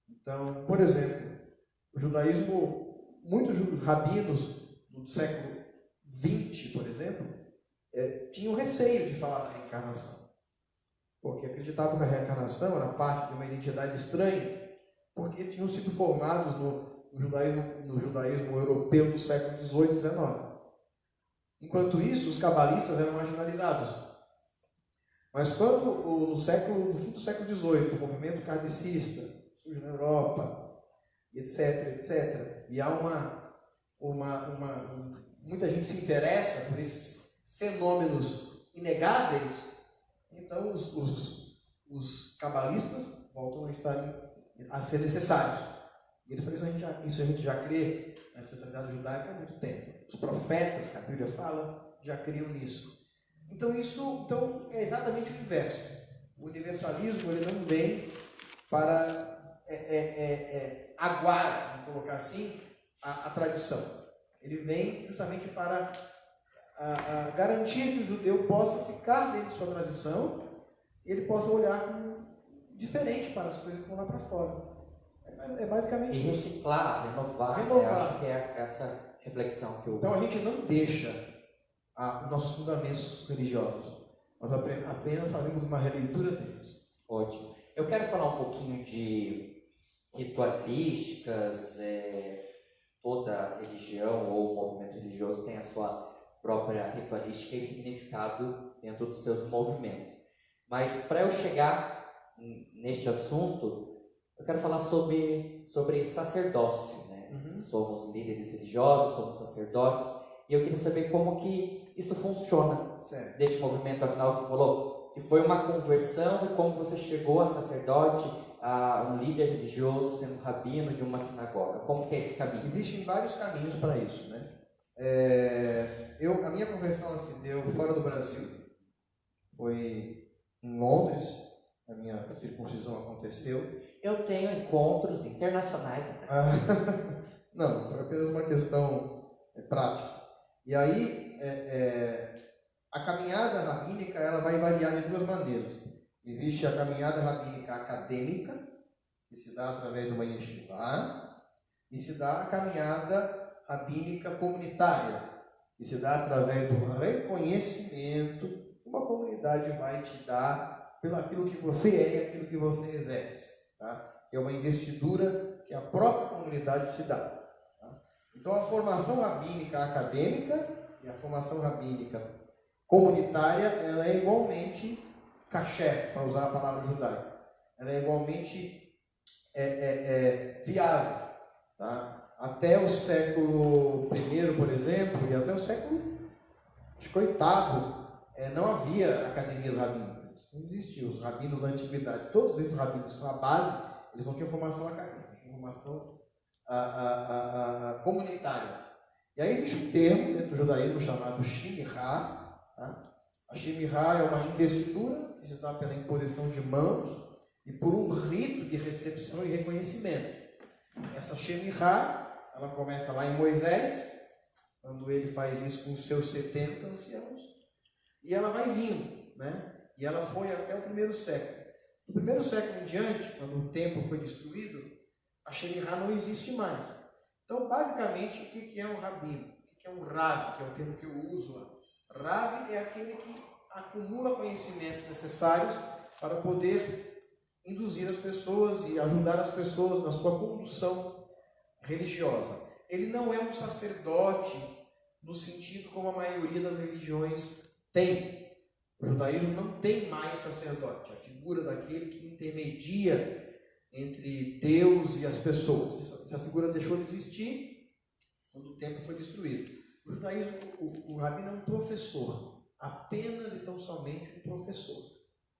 Então, por exemplo, o judaísmo, muitos rabinos do século XX, por exemplo, tinham receio de falar da reencarnação. Porque acreditavam que a reencarnação era parte de uma identidade estranha, porque tinham sido formados no judaísmo europeu do século XVIII e XIX. Enquanto isso, os cabalistas eram marginalizados. Mas quando, no fim do século XVIII, o movimento kardecista surge na Europa, etc. E há muita gente se interessa por esses fenômenos inegáveis, então os cabalistas voltam a ser necessários. E eles falam, isso a gente já crê na ancestralidade judaica há muito tempo. Os profetas, que a Bíblia fala, já criam nisso. Então é exatamente o inverso. O universalismo ele não vem para aguar, vamos colocar assim, a tradição. Ele vem justamente para garantir que o judeu possa ficar dentro de sua tradição e ele possa olhar diferente para as coisas que vão lá para fora. É basicamente isso. E reciclar, renovar. Eu acho que é essa reflexão que eu... Então a gente não deixa os nossos fundamentos religiosos. Nós apenas fazemos uma releitura deles. Ótimo. Eu quero falar um pouquinho de ritualísticas. Toda religião ou movimento religioso tem a sua própria ritualística e significado dentro dos seus movimentos. Mas para eu chegar neste assunto, eu quero falar sobre sacerdócio, né? Uhum. Somos líderes religiosos, somos sacerdotes, e eu queria saber como que isso funciona deste movimento. Afinal, você falou que foi uma conversão, e como você chegou a sacerdote, a um líder religioso, sendo rabino de uma sinagoga. Como que é esse caminho? Existem vários caminhos para isso, né? A minha conversão se deu fora do Brasil. Foi em Londres, a minha circuncisão aconteceu. Eu tenho encontros internacionais. Não, foi apenas uma questão prática. E aí, a caminhada rabínica ela vai variar de duas maneiras. Existe a caminhada rabínica acadêmica, que se dá através de uma yeshiva, e se dá a caminhada rabínica comunitária, que se dá através do reconhecimento que uma comunidade vai te dar pelo aquilo que você é e aquilo que você exerce. Tá? É uma investidura que a própria comunidade te dá. Tá? Então, a formação rabínica acadêmica e a formação rabínica comunitária, ela é igualmente kasher, para usar a palavra judaica. Ela é igualmente viável. Tá? Até o século I, por exemplo, e até o século VIII, não havia academias rabínicas. Não existiam os rabinos da antiguidade. Todos esses rabinos são a base, Eles não tinham formação acadêmica, tinham formação comunitária. E aí existe um termo dentro do judaísmo chamado Shemirah. Tá? A Shemirah é uma investidura que se dá pela imposição de mãos e por um rito de recepção e reconhecimento. Essa Shemirah, ela começa lá em Moisés, quando ele faz isso com os seus 70 anciãos, e ela vai vindo, né? E ela foi até o primeiro século. No primeiro século em diante, quando o templo foi destruído, a Shemirah não existe mais. Então, basicamente, o que é um rabino? O que é um rav, que é o termo que eu uso lá? Rav é aquele que acumula conhecimentos necessários para poder induzir as pessoas e ajudar as pessoas na sua condução religiosa. Ele não é um sacerdote no sentido como a maioria das religiões tem. O judaísmo não tem mais sacerdote, a figura daquele que intermedia entre Deus e as pessoas. Essa figura deixou de existir quando o templo foi destruído. No judaísmo, o rabino é um professor, apenas e tão somente um professor.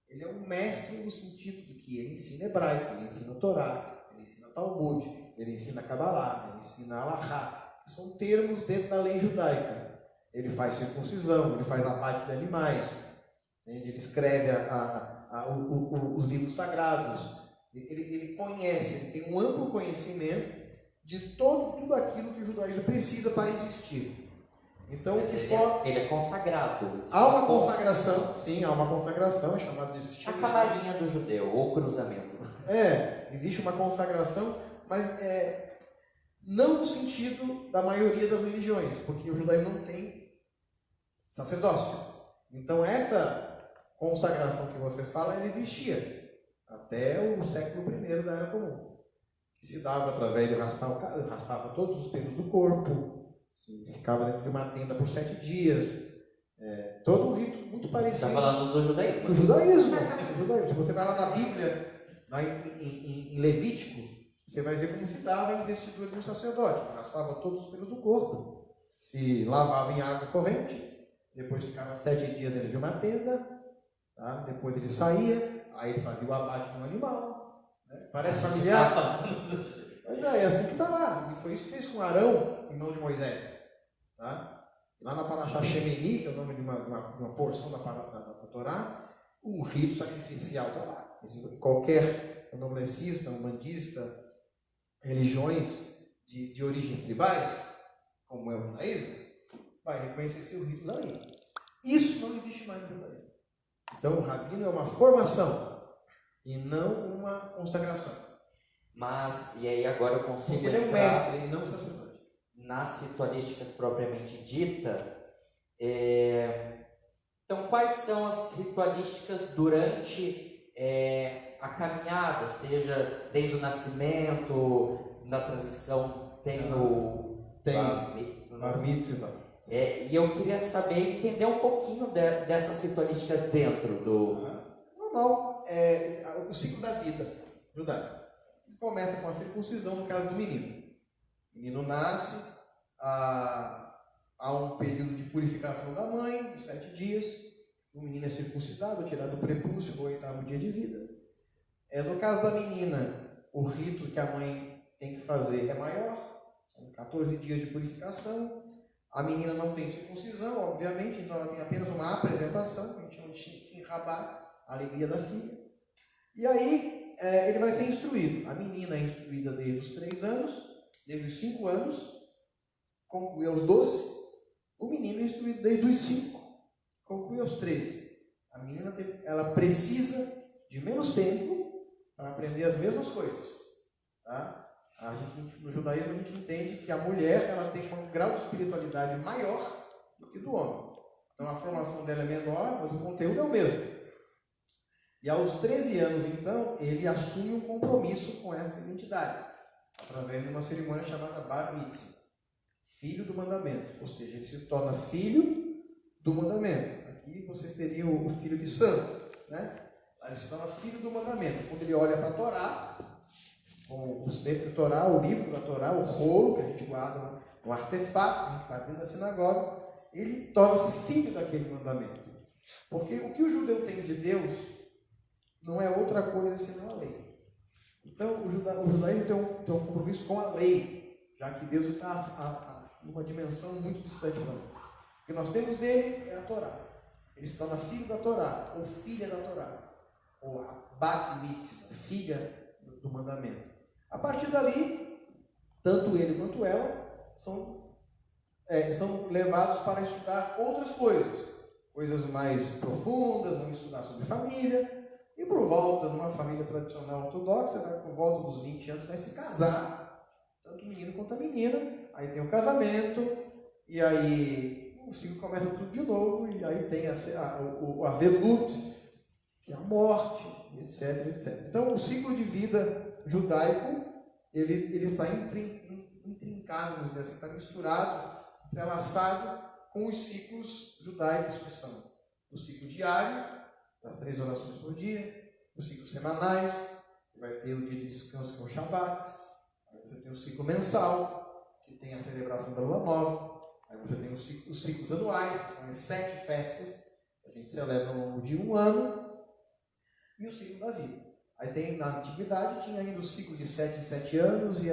Ele é um mestre no sentido de que ele ensina hebraico, ele ensina Torá, ele ensina Talmud, ele ensina Kabbalah, ele ensina Alahá, que são termos dentro da lei judaica. Ele faz circuncisão, ele faz abate de animais, ele escreve os livros sagrados, ele conhece, ele tem um amplo conhecimento de tudo aquilo que o judaísmo precisa para existir. Então, ele é consagrado. Há uma consagração, sim, há uma consagração, é chamada de a cavalinha do judeu, ou cruzamento. Existe uma consagração, mas não no sentido da maioria das religiões, porque o judaísmo não tem sacerdócio. Então, essa consagração que você fala, ela existia até o século I da Era Comum, que se dava através de raspava todos os pelos do corpo, ficava dentro de uma tenda por 7 dias. Todo um rito muito parecido. Está falando do judaísmo? Do judaísmo. Se você vai lá na Bíblia, lá em Levítico, você vai ver como se dava a investidura de um sacerdote. Raspava todos os pelos do corpo, se lavava em água corrente, depois ficava 7 dias dentro de uma tenda, tá? Depois ele saía, aí ele fazia o abate de um animal. Né? Parece familiar? Mas é assim que está lá. E foi isso que fez com Arão, irmão de Moisés. Tá? Lá na Parashá Shemini, que é o nome de uma porção da Torá, o rito sacrificial está lá. Qualquer candomblessista, umbandista, religiões de origens tribais, como é o judaísmo, vai reconhecer seu rito dali. Isso não existe mais no judaísmo. Então, o rabino é uma formação e não uma consagração. Mas, e aí agora eu consigo porque ele é um mestre e não um sacerdote. Nas ritualísticas propriamente dita, então quais são as ritualísticas durante a caminhada, seja desde o nascimento, na transição, tem o Bar Mitzvah. E eu queria saber, entender um pouquinho dessas ritualísticas dentro do... Normal, o ciclo da vida judaica. Começa com a circuncisão, no caso do menino. O menino nasce, há um período de purificação da mãe, de 7 dias. O menino é circuncidado, tirado do prepúcio no 8º dia de vida. No caso da menina, o rito que a mãe tem que fazer é maior, são 14 dias de purificação. A menina não tem circuncisão, obviamente, então ela tem apenas uma apresentação, que a gente chama de Simchat, a alegria da filha. E aí, ele vai ser instruído. A menina é instruída desde os 3 anos, desde os 5 anos, conclui aos 12. O menino é instruído desde os 5, conclui aos 13. A menina ela precisa de menos tempo para aprender as mesmas coisas. Tá? No judaísmo a gente entende que a mulher ela tem um grau de espiritualidade maior do que do homem. Então a formação dela é menor, mas o conteúdo é o mesmo. E aos 13 anos, então, ele assume um compromisso com essa identidade, através de uma cerimônia chamada Bar Mitzvah, filho do mandamento. Ou seja, ele se torna filho do mandamento. Aqui vocês teriam o filho de santo, né? Aí ele se torna filho do mandamento. Quando ele olha para a Torá, com o Sefer Torá, o livro da Torá, o rolo que a gente guarda, um artefato que a gente guarda dentro da sinagoga, ele torna-se filho daquele mandamento. Porque o que o judeu tem de Deus não é outra coisa senão a lei. Então, o judaísmo tem um compromisso com a lei, já que Deus está numa dimensão muito distante para nós. O que nós temos dele é a Torá. Ele se torna filho da Torá, ou filha da Torá, ou a Bat Mitzvah, filha do mandamento. A partir dali, tanto ele quanto ela são levados para estudar outras coisas mais profundas, vão estudar sobre família, e por volta de uma família tradicional ortodoxa, por volta dos 20 anos, vai se casar, tanto o menino quanto a menina, aí tem o casamento, e aí o ciclo começa tudo de novo, e aí tem a velut, que é a morte, etc, etc. Então o ciclo de vida judaico, ele está intrincado, vamos dizer assim, está misturado, entrelaçado com os ciclos judaicos, que são o ciclo diário, das 3 orações por dia, os ciclos semanais, que vai ter o dia de descanso, que é o Shabat, aí você tem o ciclo mensal, que tem a celebração da lua nova, aí você tem os ciclos anuais, que são as 7 festas, que a gente celebra ao longo de um ano, e o ciclo da vida. Aí tem, na antiguidade, tinha ainda o ciclo de 7 em 7 anos e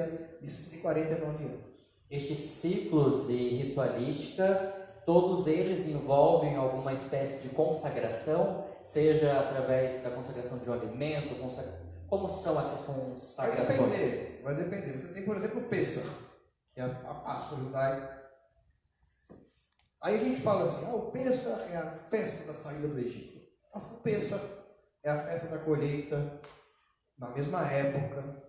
de 49 anos. Estes ciclos e ritualísticas, todos eles envolvem alguma espécie de consagração, seja através da consagração de um alimento, como são essas consagrações? Vai depender. Você tem, por exemplo, o Pêssar, que é a Páscoa judaica. Aí a gente fala assim, o Pêssar é a festa da saída do Egito. O Pêssar é a festa da colheita, na mesma época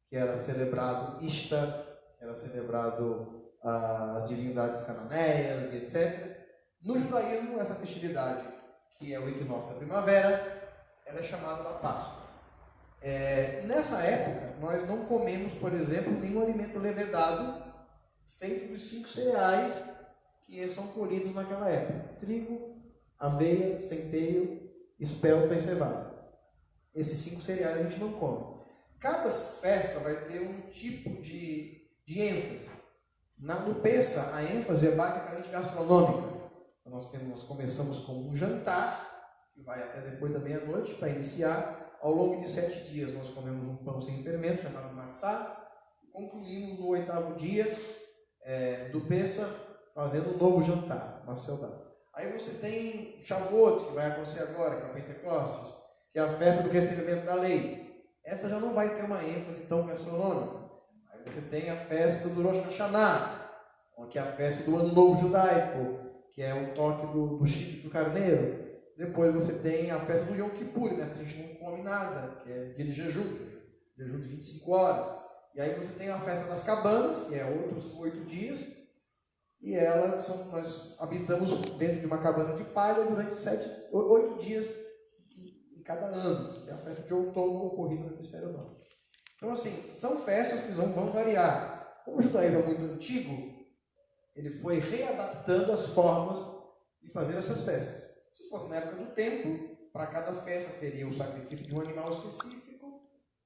que era celebrado Ishtar, era celebrado as divindades cananeias e etc. No judaísmo, essa festividade, que é o equinócio da primavera, ela é chamada da Páscoa. Nessa época, nós não comemos, por exemplo, nenhum alimento levedado feito dos 5 cereais que são colhidos naquela época: trigo, aveia, centeio, espelta e cevada. Esses 5 cereais a gente não come. Cada festa vai ter um tipo de ênfase. No Pêssar, a ênfase é basicamente gastronômica. Então nós começamos com um jantar, que vai até depois da meia-noite, para iniciar. Ao longo de 7 dias, nós comemos um pão sem fermento, chamado matzá, e concluímos no 8º dia do Pêssar, fazendo um novo jantar, uma saudade. Aí você tem Shavuot, que vai acontecer agora, que é o Pentecostes, que é a festa do recebimento da lei. Essa já não vai ter uma ênfase tão gastronômica. Aí você tem a festa do Rosh Hashanah, que é a festa do Ano Novo Judaico, que é o toque do chifre do carneiro. Depois você tem a festa do Yom Kippur, né? A gente não come nada, que é dia de jejum de 25 horas. E aí você tem a festa das cabanas, que é outros 8 dias, e nós habitamos dentro de uma cabana de palha durante 8 dias em cada ano, que é a festa de outono ocorrida no hemisfério norte. Então, assim, são festas que vão variar. Como o judaísmo é muito antigo, ele foi readaptando as formas de fazer essas festas. Se fosse na época do templo, para cada festa teria o sacrifício de um animal específico,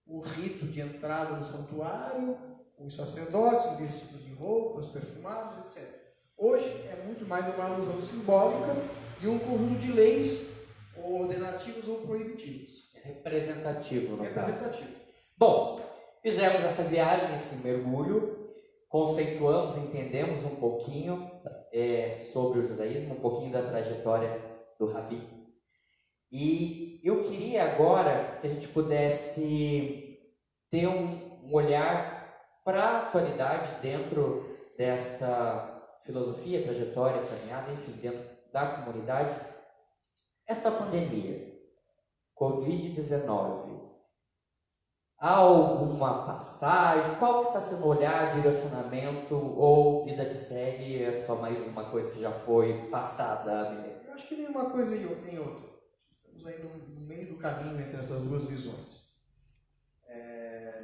o rito de entrada no santuário, os sacerdotes vestidos de roupas, perfumados, etc. Hoje é muito mais uma alusão simbólica e um conjunto de leis ou ordenativos ou proibitivos. Representativo, no Representativo. caso. Bom, fizemos essa viagem, esse mergulho, conceituamos, entendemos um pouquinho sobre o judaísmo, um pouquinho da trajetória do Rabi. E eu queria agora que a gente pudesse ter um olhar para a atualidade dentro desta filosofia, trajetória, caminhada, enfim, dentro da comunidade. Esta pandemia, Covid-19, há alguma passagem? Qual está sendo o olhar, direcionamento ou vida que segue? É só mais uma coisa que já foi passada, Miguel? Eu acho que nenhuma coisa nem outra. Estamos aí no meio do caminho entre essas duas visões.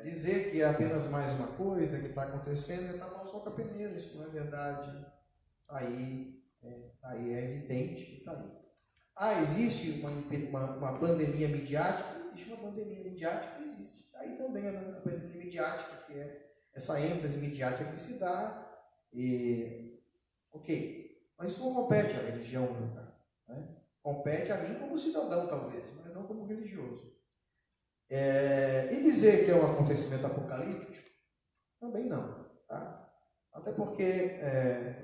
Dizer que é apenas mais uma coisa que está acontecendo é tapar o sol com a peneira. Isso não é verdade. Aí é evidente que está aí. Existe uma pandemia midiática? Existe uma pandemia midiática, existe. Aí também é uma pandemia midiática, que é essa ênfase midiática que se dá. Ok, mas isso não compete à religião, né? Compete a mim como cidadão, talvez, mas não como religioso. E dizer que é um acontecimento apocalíptico, também não. Tá? Até porque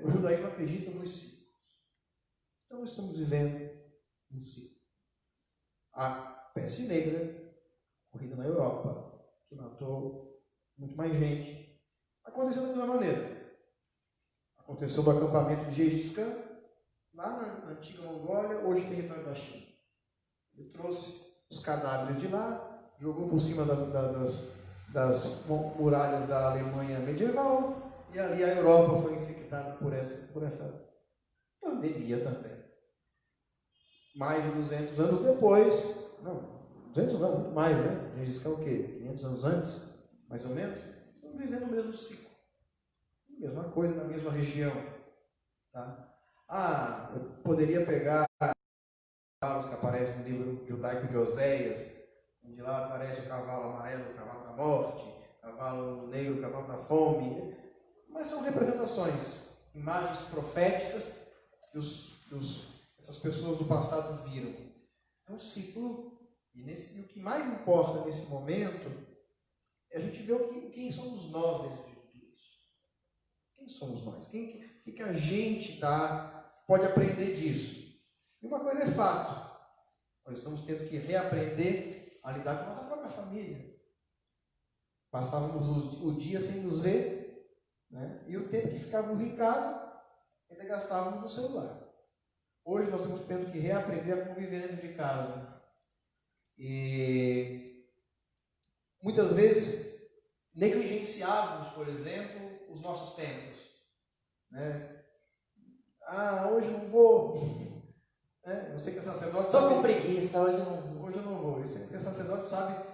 o judaísmo acredita nos ciclos. Então estamos vivendo um ciclo. A peste negra, corrida na Europa, que matou muito mais gente, aconteceu da mesma maneira. Aconteceu no acampamento de Gengis Khan, lá na antiga Mongólia, hoje território da China. Ele trouxe os cadáveres de lá, jogou por cima das muralhas da Alemanha medieval, e ali a Europa foi infectada por essa pandemia também. Mais de 200 anos depois, não, 200 não, muito mais, né? Gengis Khan é o quê? 500 anos antes, mais ou menos? Estamos vivendo o mesmo ciclo. Mesma coisa na mesma região. Tá? Eu poderia pegar os que aparecem no livro judaico de Oséias, onde lá aparece o cavalo amarelo, o cavalo da morte, o cavalo negro, o cavalo da fome. Mas são representações, imagens proféticas que essas pessoas do passado viram. É um ciclo, e o que mais importa nesse momento é a gente ver quem somos nós dentro de tudo isso. Quem somos nós? O que a gente pode aprender disso? E uma coisa é fato, nós estamos tendo que reaprender a lidar com a nossa própria família. Passávamos o dia sem nos ver, né? E o tempo que ficávamos em casa, ainda gastávamos no celular. Hoje nós estamos tendo que reaprender a conviver dentro de casa. E muitas vezes negligenciávamos, por exemplo, os nossos tempos. Né? Hoje eu não vou. Eu sei que é sacerdote Estou sabe. com preguiça, hoje eu não vou. Hoje eu não vou. Eu sei que é sacerdote sabe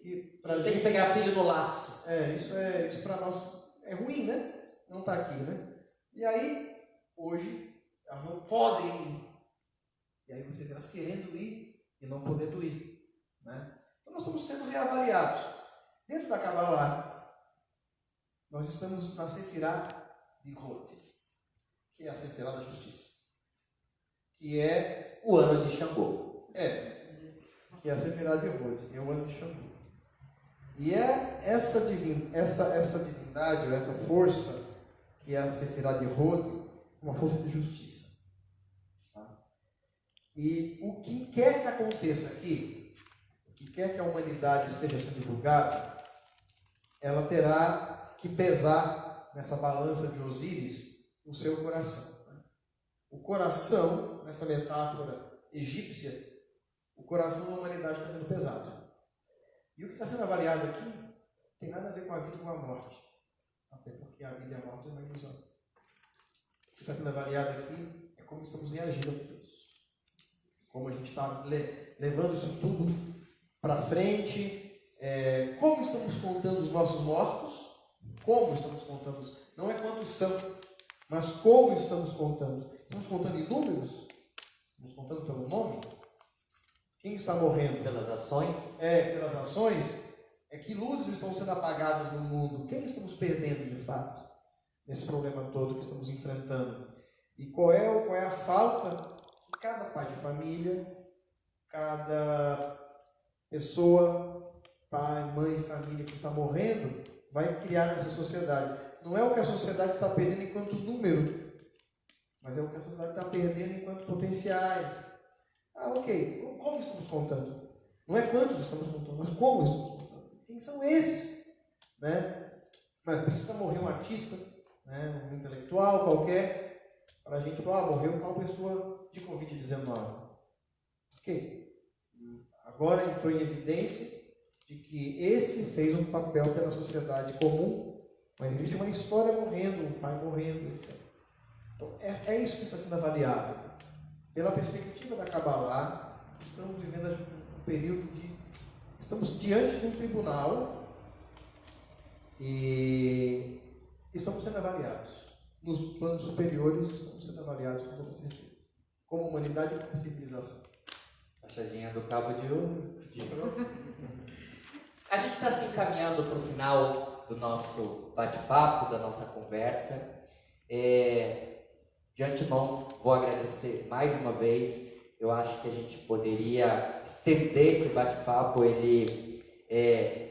que pra tem que pegar filho no laço. Isso para nós é ruim, né? Não está aqui, né? E aí, hoje, elas não podem ir. E aí você vê elas querendo ir e não podendo ir. Né? Então nós estamos sendo reavaliados. Dentro da Kabbalah, nós estamos na Sefirá de Hod, que é a Sefirá da Justiça. Que é o ano de Xangô. Que é a Sefirá de Hod, que é o ano de Xangô. E é essa divindade, ou essa força, que é a Sefirá de Hod, uma força de justiça. Tá? E o que quer que aconteça aqui, o que quer que a humanidade esteja sendo julgada, ela terá que pesar nessa balança de Osíris o seu coração. Né? O coração, nessa metáfora egípcia, o coração da humanidade está sendo pesado. E o que está sendo avaliado aqui tem nada a ver com a vida e com a morte. Até porque a vida e a morte é uma ilusão. O que está sendo avaliado aqui é como estamos reagindo a tudo isso. Como a gente está levando isso tudo para frente. Como estamos contando os nossos mortos. Como estamos contando. Não é quantos são, mas como estamos contando. Estamos contando em números? Estamos contando pelo nome? Quem está morrendo? Pelas ações? Pelas ações. Que luzes estão sendo apagadas no mundo? Quem estamos perdendo de fato? Nesse problema todo que estamos enfrentando. E qual é a falta que cada pai de família, cada pessoa, pai, mãe de família que está morrendo, vai criar nessa sociedade. Não é o que a sociedade está perdendo enquanto número, mas é o que a sociedade está perdendo enquanto potenciais. Ok. Como estamos contando? Não é quantos estamos contando, mas como estamos contando. Quem são esses? Né? Mas precisa morrer um artista, né? Um intelectual qualquer, para a gente falar, morreu tal pessoa de Covid-19. Ok. Agora entrou em evidência de que esse fez um papel pela sociedade comum, mas existe uma história morrendo, um pai morrendo, etc. Então, é isso que está sendo avaliado. Pela perspectiva da Kabbalah, estamos vivendo um período estamos diante de um tribunal e estamos sendo avaliados. Nos planos superiores, estamos sendo avaliados com toda certeza. Como humanidade e como civilização. Achadinha do cabo de ouro. A gente está se encaminhando para o final do nosso bate-papo, da nossa conversa. De antemão, vou agradecer mais uma vez. Eu acho que a gente poderia estender esse bate-papo. Ele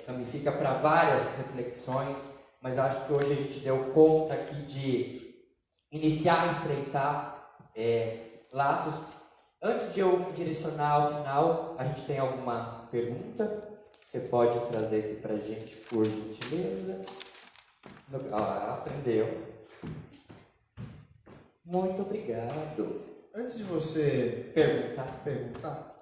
ramifica para várias reflexões, mas acho que hoje a gente deu conta aqui de iniciar e estreitar laços. Antes de eu direcionar ao final, a gente tem alguma pergunta? Você pode trazer aqui para a gente, por gentileza. Aprendeu. Muito obrigado. Antes de você perguntar,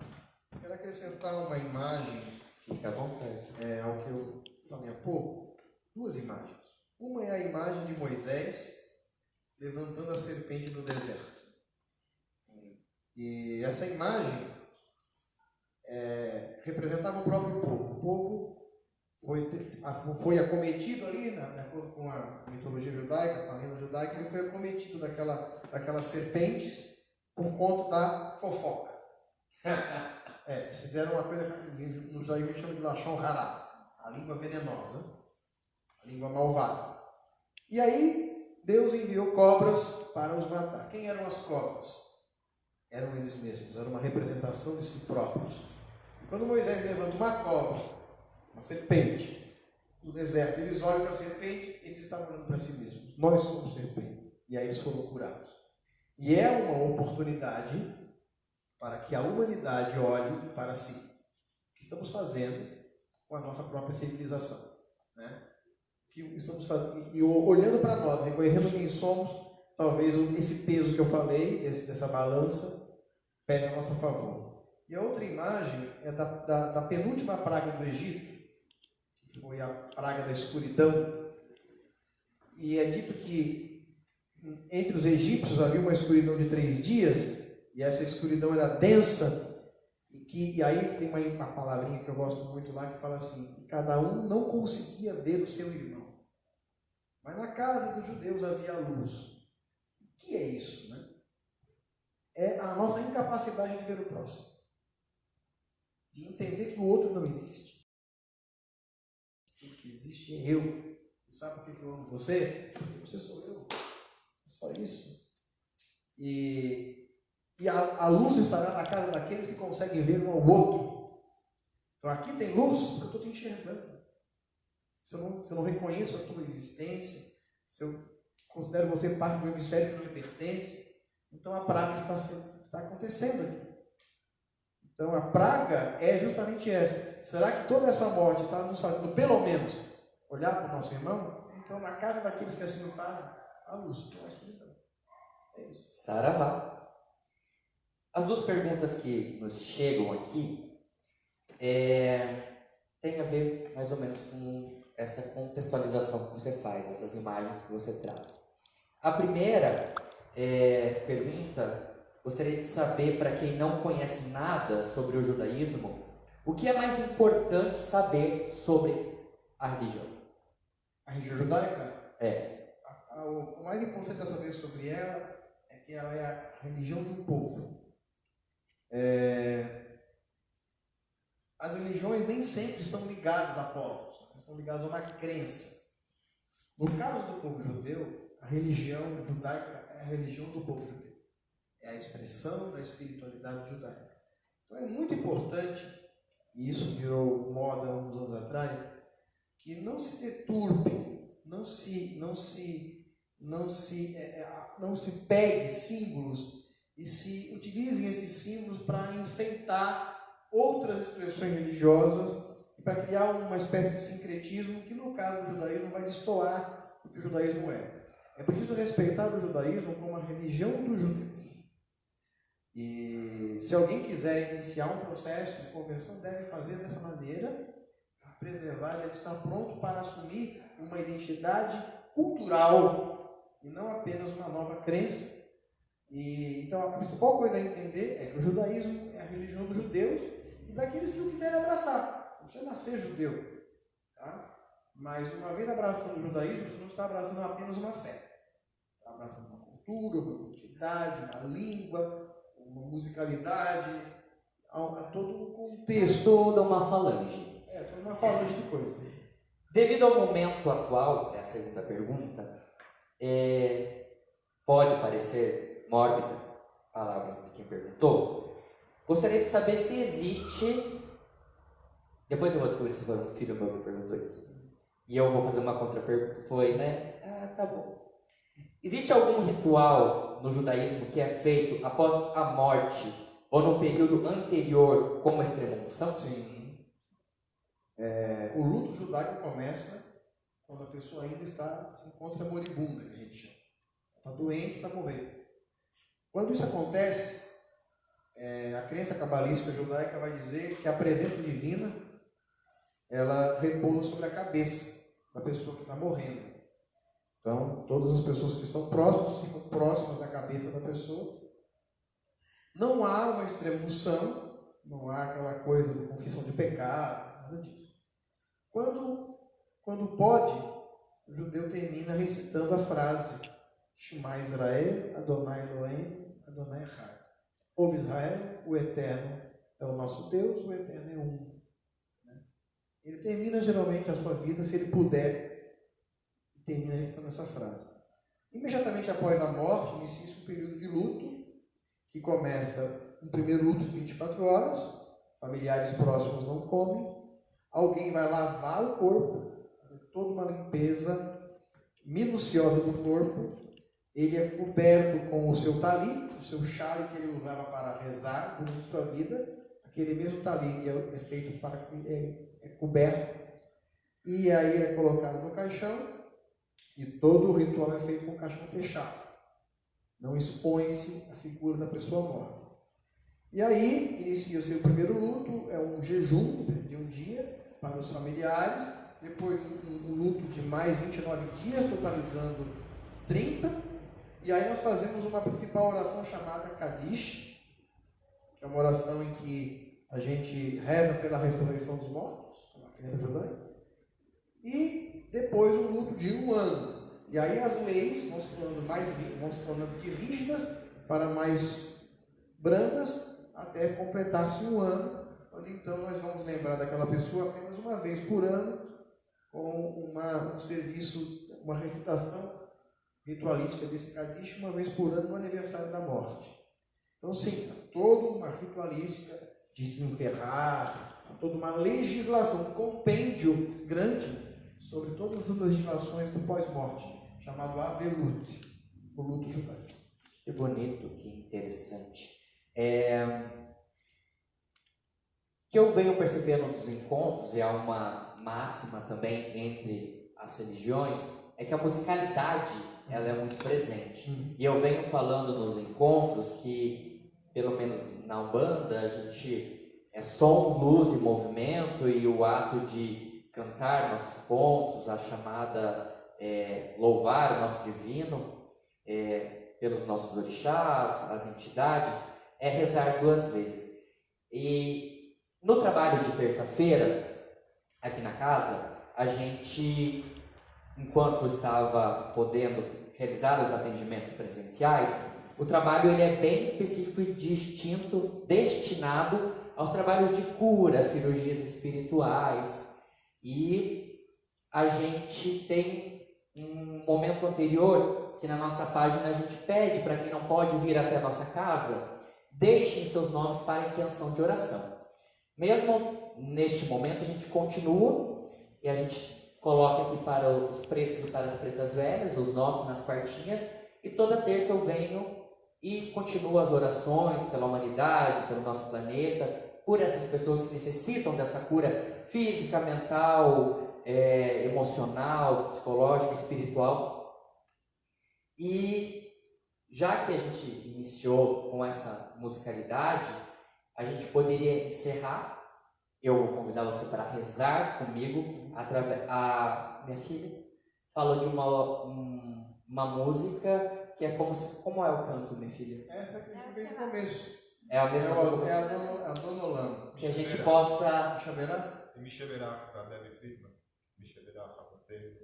quero acrescentar uma imagem, fica à vontade. ao que eu falei há pouco. Duas imagens. Uma é a imagem de Moisés levantando a serpente no deserto. E essa imagem representava o próprio povo. O povo foi acometido ali, de acordo com a mitologia judaica, com a lenda judaica, ele foi acometido daquelas serpentes por conta da fofoca. Eles fizeram uma coisa que no judaísmo a gente chama de lashon hará, a língua venenosa, a língua malvada. E aí Deus enviou cobras para os matar. Quem eram as cobras? Eram eles mesmos, era uma representação de si próprios. E quando Moisés levanta uma cobra, uma serpente, no deserto, eles olham para a serpente e eles estavam olhando para si mesmos. Nós somos serpentes. E aí eles foram curados. E é uma oportunidade para que a humanidade olhe para si. O que estamos fazendo com a nossa própria civilização, né? O que estamos fazendo, e olhando para nós, reconhecendo quem somos, talvez esse peso que eu falei, dessa balança, pese a nosso favor. E a outra imagem é da penúltima praga do Egito, que foi a praga da escuridão. E é dito que entre os egípcios havia uma escuridão de 3 dias, e essa escuridão era densa, e aí tem uma palavrinha que eu gosto muito lá, que fala assim: cada um não conseguia ver o seu irmão. Mas na casa dos judeus havia luz. O que é isso, né? É a nossa incapacidade de ver o próximo. De entender que o outro não existe. O que existe é eu. E sabe por que eu amo você? Porque você sou eu. É só isso. E a luz estará na casa daqueles que conseguem ver um ao outro. Então aqui tem luz porque eu estou te enxergando. Se eu não reconheço a tua existência, se eu considero você parte do hemisfério que não me pertence, então a praga está acontecendo aqui. Então a praga é justamente essa. Será que toda essa morte está nos fazendo, pelo menos, olhar para o nosso irmão? Então na casa daqueles que assim o fazem, a luz, não a escuridão. É isso. Saravá. As duas perguntas que nos chegam aqui têm a ver mais ou menos com essa contextualização que você faz, essas imagens que você traz. A primeira pergunta, gostaria de saber, para quem não conhece nada sobre o judaísmo, o que é mais importante saber sobre a religião? A religião judaica? O mais importante a saber sobre ela é que ela é a religião do povo. As religiões nem sempre estão ligadas a povos, estão ligadas a uma crença. No caso do povo judeu, a religião judaica é a religião do povo judeu. É a expressão da espiritualidade judaica. Então é muito importante, e isso virou moda há uns anos atrás, que não se deturpe, não se pegue símbolos e se utilizem esses símbolos para enfeitar outras expressões religiosas e para criar uma espécie de sincretismo que, no caso do judaísmo, vai destoar o que o judaísmo é. É preciso respeitar o judaísmo como a religião dos judeus. E se alguém quiser iniciar um processo de conversão, deve fazer dessa maneira, para preservar, deve estar pronto para assumir uma identidade cultural e não apenas uma nova crença. Então a principal coisa a entender é que o judaísmo é a religião dos judeus e daqueles que o quiserem abraçar. Não precisa nascer judeu, tá? Mas uma vez abraçando o judaísmo, você não está abraçando apenas uma fé. Está abraçando uma cultura, uma identidade, uma língua, uma musicalidade, todo um contexto. Toda uma falange. Toda uma falange de coisas. Devido ao momento atual, é a segunda pergunta, pode parecer mórbida, palavras de quem perguntou. Gostaria de saber se existe Depois eu vou descobrir se foi um filho meu que perguntou isso. E eu vou fazer uma contra-pergunta. Foi, né? Ah, tá bom. Existe algum ritual no judaísmo que é feito após a morte ou no período anterior como a extrema-unção? Sim. O luto judaico começa quando a pessoa ainda se encontra moribunda, que a gente chama. Está doente para morrer. Quando isso acontece, a crença cabalística judaica vai dizer que a presença divina ela repousa sobre a cabeça da pessoa que está morrendo. Então, todas as pessoas que estão próximas ficam próximas da cabeça da pessoa. Não há uma extrema-unção, não há aquela coisa de confissão de pecado, nada disso. Quando pode, o judeu termina recitando a frase Shema Israel, Adonai Elohim, Adonai Echad. Ouve Israel, o Eterno é o nosso Deus, o Eterno é um. Ele termina geralmente a sua vida, se ele puder, termina recitando essa frase. Imediatamente após a morte, inicia-se um período de luto, que começa um primeiro luto de 24 horas, familiares próximos não comem, alguém vai lavar o corpo, toda uma limpeza minuciosa do corpo, ele é coberto com o seu talit, o seu chale que ele usava para rezar durante sua vida, aquele mesmo talit que é feito para que é coberto, e aí ele é colocado no caixão, e todo o ritual é feito com o caixão fechado. Não expõe-se a figura da pessoa morta. E aí inicia-se o primeiro luto, é um jejum de um dia para os familiares, depois um luto de mais 29 dias, totalizando 30, e aí nós fazemos uma principal oração chamada Kadish, que é uma oração em que a gente reza pela ressurreição dos mortos, uma crença judaica, e depois um luto de 1 ano. E aí as leis vão se tornando de rígidas para mais brandas, até completar-se 1 ano, quando então nós vamos lembrar daquela pessoa apenas uma vez por ano, com um serviço, uma recitação ritualística desse Kadish, uma vez por ano no aniversário da morte. Então sim, toda uma ritualística de se enterrar, toda uma legislação, um compêndio grande sobre todas as legislações do pós-morte, chamado Avelut, o luto judaico. Que bonito, que interessante. Que eu venho percebendo nos encontros, e há uma máxima também entre as religiões, é que a musicalidade ela é muito presente. E eu venho falando nos encontros que, pelo menos na Umbanda, a gente é som, luz e movimento, e o ato de cantar nossos pontos, a chamada louvar o nosso divino pelos nossos orixás, as entidades, é rezar 2 vezes. E no trabalho de terça-feira, aqui na casa, a gente, enquanto estava podendo realizar os atendimentos presenciais, o trabalho ele é bem específico e distinto, destinado aos trabalhos de cura, cirurgias espirituais. E a gente tem um momento anterior que na nossa página a gente pede para quem não pode vir até a nossa casa, deixem seus nomes para intenção de oração. Mesmo neste momento a gente continua e a gente coloca aqui para os pretos e para as pretas velhas os nomes nas quartinhas, e toda terça eu venho e continuo as orações pela humanidade, pelo nosso planeta, por essas pessoas que necessitam dessa cura física, mental, emocional, psicológica, espiritual. E já que a gente iniciou com essa musicalidade, a gente poderia encerrar. Eu vou convidar você para rezar comigo. A minha filha falou de uma música que é como é o canto, minha filha? Essa aqui vem do começo. É a mesma coisa. É a Dona Olano. Que a gente possa... Mishaberá, da Debbie Friedman. Mishaberá, Rapoteiro.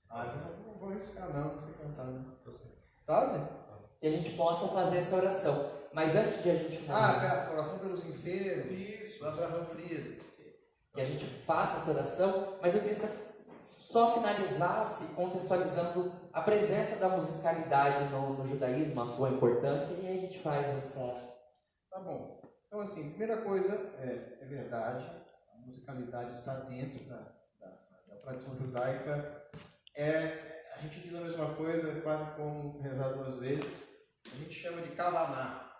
Eu não vou arriscar não sei cantar, né? Eu sei. Sabe? Que a gente possa fazer essa oração. Mas antes de a gente fazer... a oração pelos enfermos. Isso. Da Brava Fria. Que a gente faça essa oração, mas eu queria só finalizasse contextualizando a presença da musicalidade no judaísmo, a sua importância, e aí a gente faz essa... Tá bom. Então, assim, primeira coisa, é verdade, a musicalidade está dentro da tradição judaica. A gente diz a mesma coisa, quase como rezar duas vezes. A gente chama de kavaná,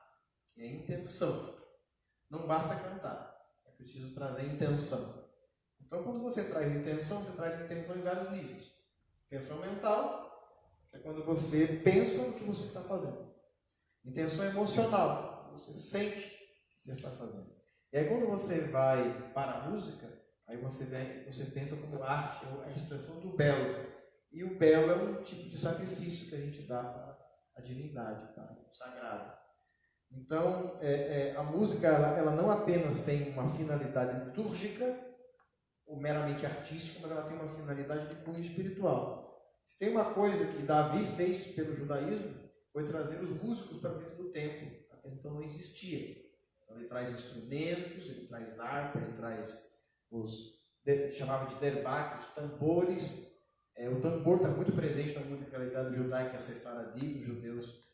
que é intenção. Não basta cantar, é preciso trazer intenção. Então, quando você traz intenção em vários níveis. Intenção mental, que é quando você pensa no que você está fazendo. Intenção emocional, você sente o que você está fazendo. E aí, quando você vai para a música, aí você pensa como arte, ou a expressão do belo. E o belo é um tipo de sacrifício que a gente dá para a divindade, para o sagrado. Então, a música ela não apenas tem uma finalidade litúrgica ou meramente artística, mas ela tem uma finalidade de cunho espiritual. Se tem uma coisa que Davi fez pelo judaísmo, foi trazer os músicos para dentro do templo. Até então não existia. Então ele traz instrumentos, ele traz harpa, ele traz chamava de derbak, os tambores. O tambor está muito presente na musicalidade judaica, a sefaradim, dos judeus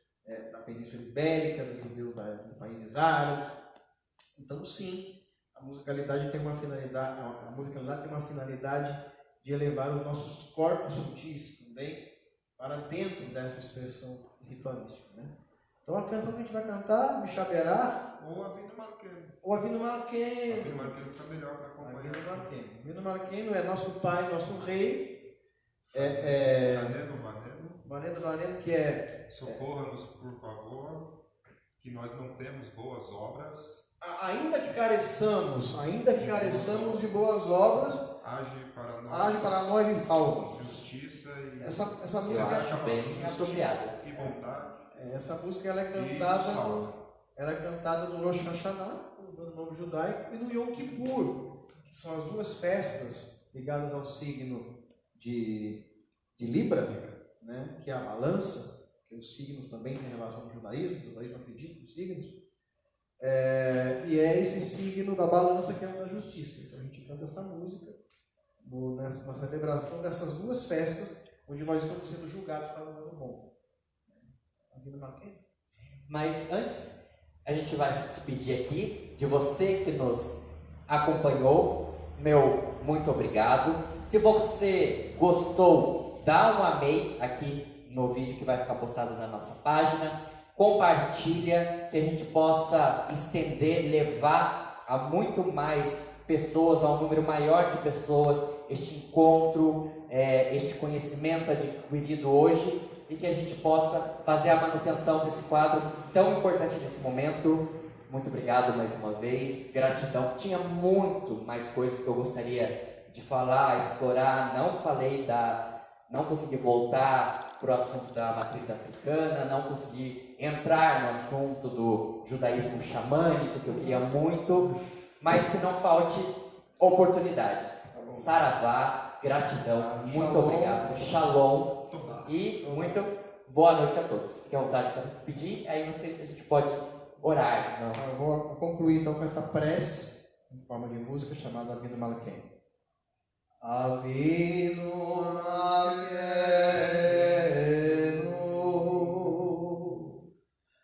da Península Ibérica, dos judeus dos países árabes. Então, sim, a musicalidade tem uma finalidade de elevar os nossos corpos sutis também para dentro dessa expressão ritualística, né? Então, a canção que a gente vai cantar, Mishaberá, Ou Avinu Malkeinu. ou Avinu Malkeinu. Avinu Malkeinu fica melhor para acompanhar. Avinu Malkeinu é nosso pai, nosso rei. Vaneno, que é... Socorra-nos, por favor, que nós não temos boas obras. Ainda que careçamos de boas obras, Age para nós e salva. Justiça e... Essa Eu música acho bem apropriado. E vontade. Essa música ela é cantada no Rosh Hashanah, no nome judaico, e no Yom Kippur, que são as duas festas ligadas ao signo de Libra, né, que é a balança, que os signos também têm relação com o judaísmo acredita nos signos, e é esse signo da balança que é o da justiça. Então a gente canta essa música na celebração dessas duas festas, onde nós estamos sendo julgados para o ano bom. Mas antes, a gente vai se despedir aqui de você que nos acompanhou. Meu muito obrigado. Se você gostou, dá um amei aqui no vídeo que vai ficar postado na nossa página. Compartilha, que a gente possa estender, levar a muito mais pessoas, a um número maior de pessoas, este encontro, este conhecimento adquirido hoje, e que a gente possa fazer a manutenção desse quadro tão importante nesse momento. Muito obrigado mais uma vez, gratidão. Tinha muito mais coisas que eu gostaria de falar, explorar. Não consegui voltar para o assunto da matriz africana, não consegui entrar no assunto do judaísmo xamânico, que eu queria muito, mas que não falte oportunidade. Saravá, gratidão, muito obrigado, shalom e muito boa noite a todos. Fiquem à vontade para se despedir, aí não sei se a gente pode orar. Não. Eu vou concluir então com essa prece em forma de música chamada Avinu Malkeinu. Avinu Malkeinu,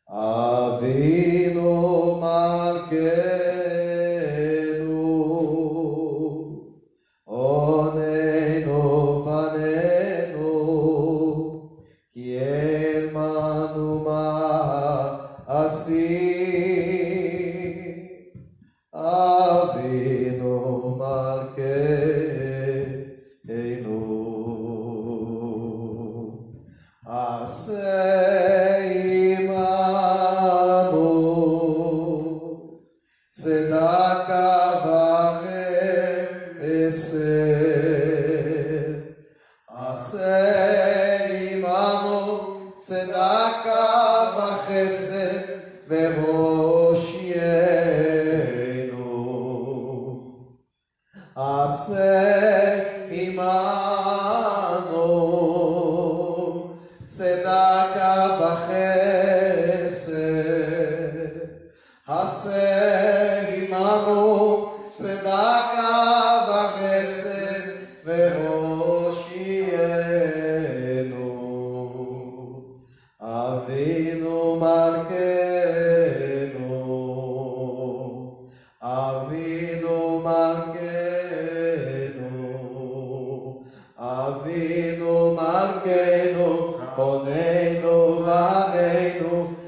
Avinu Malkeinu, Oneinu Vanenu, Kiel Manu Ma'asi, Avinu Malkeinu, Asei Imanu, Tzedakah v'chesed, Asei Imanu, Tzedakah v'chesed, v'hoshienu, Asei Imanu, Tzedakah v'chesed, Asei Imanu, Tzedakah v'chesed, v'hoshienu, Avinu Malkeinu, Avinu Malkeinu. Eloheinu, Vaneinu,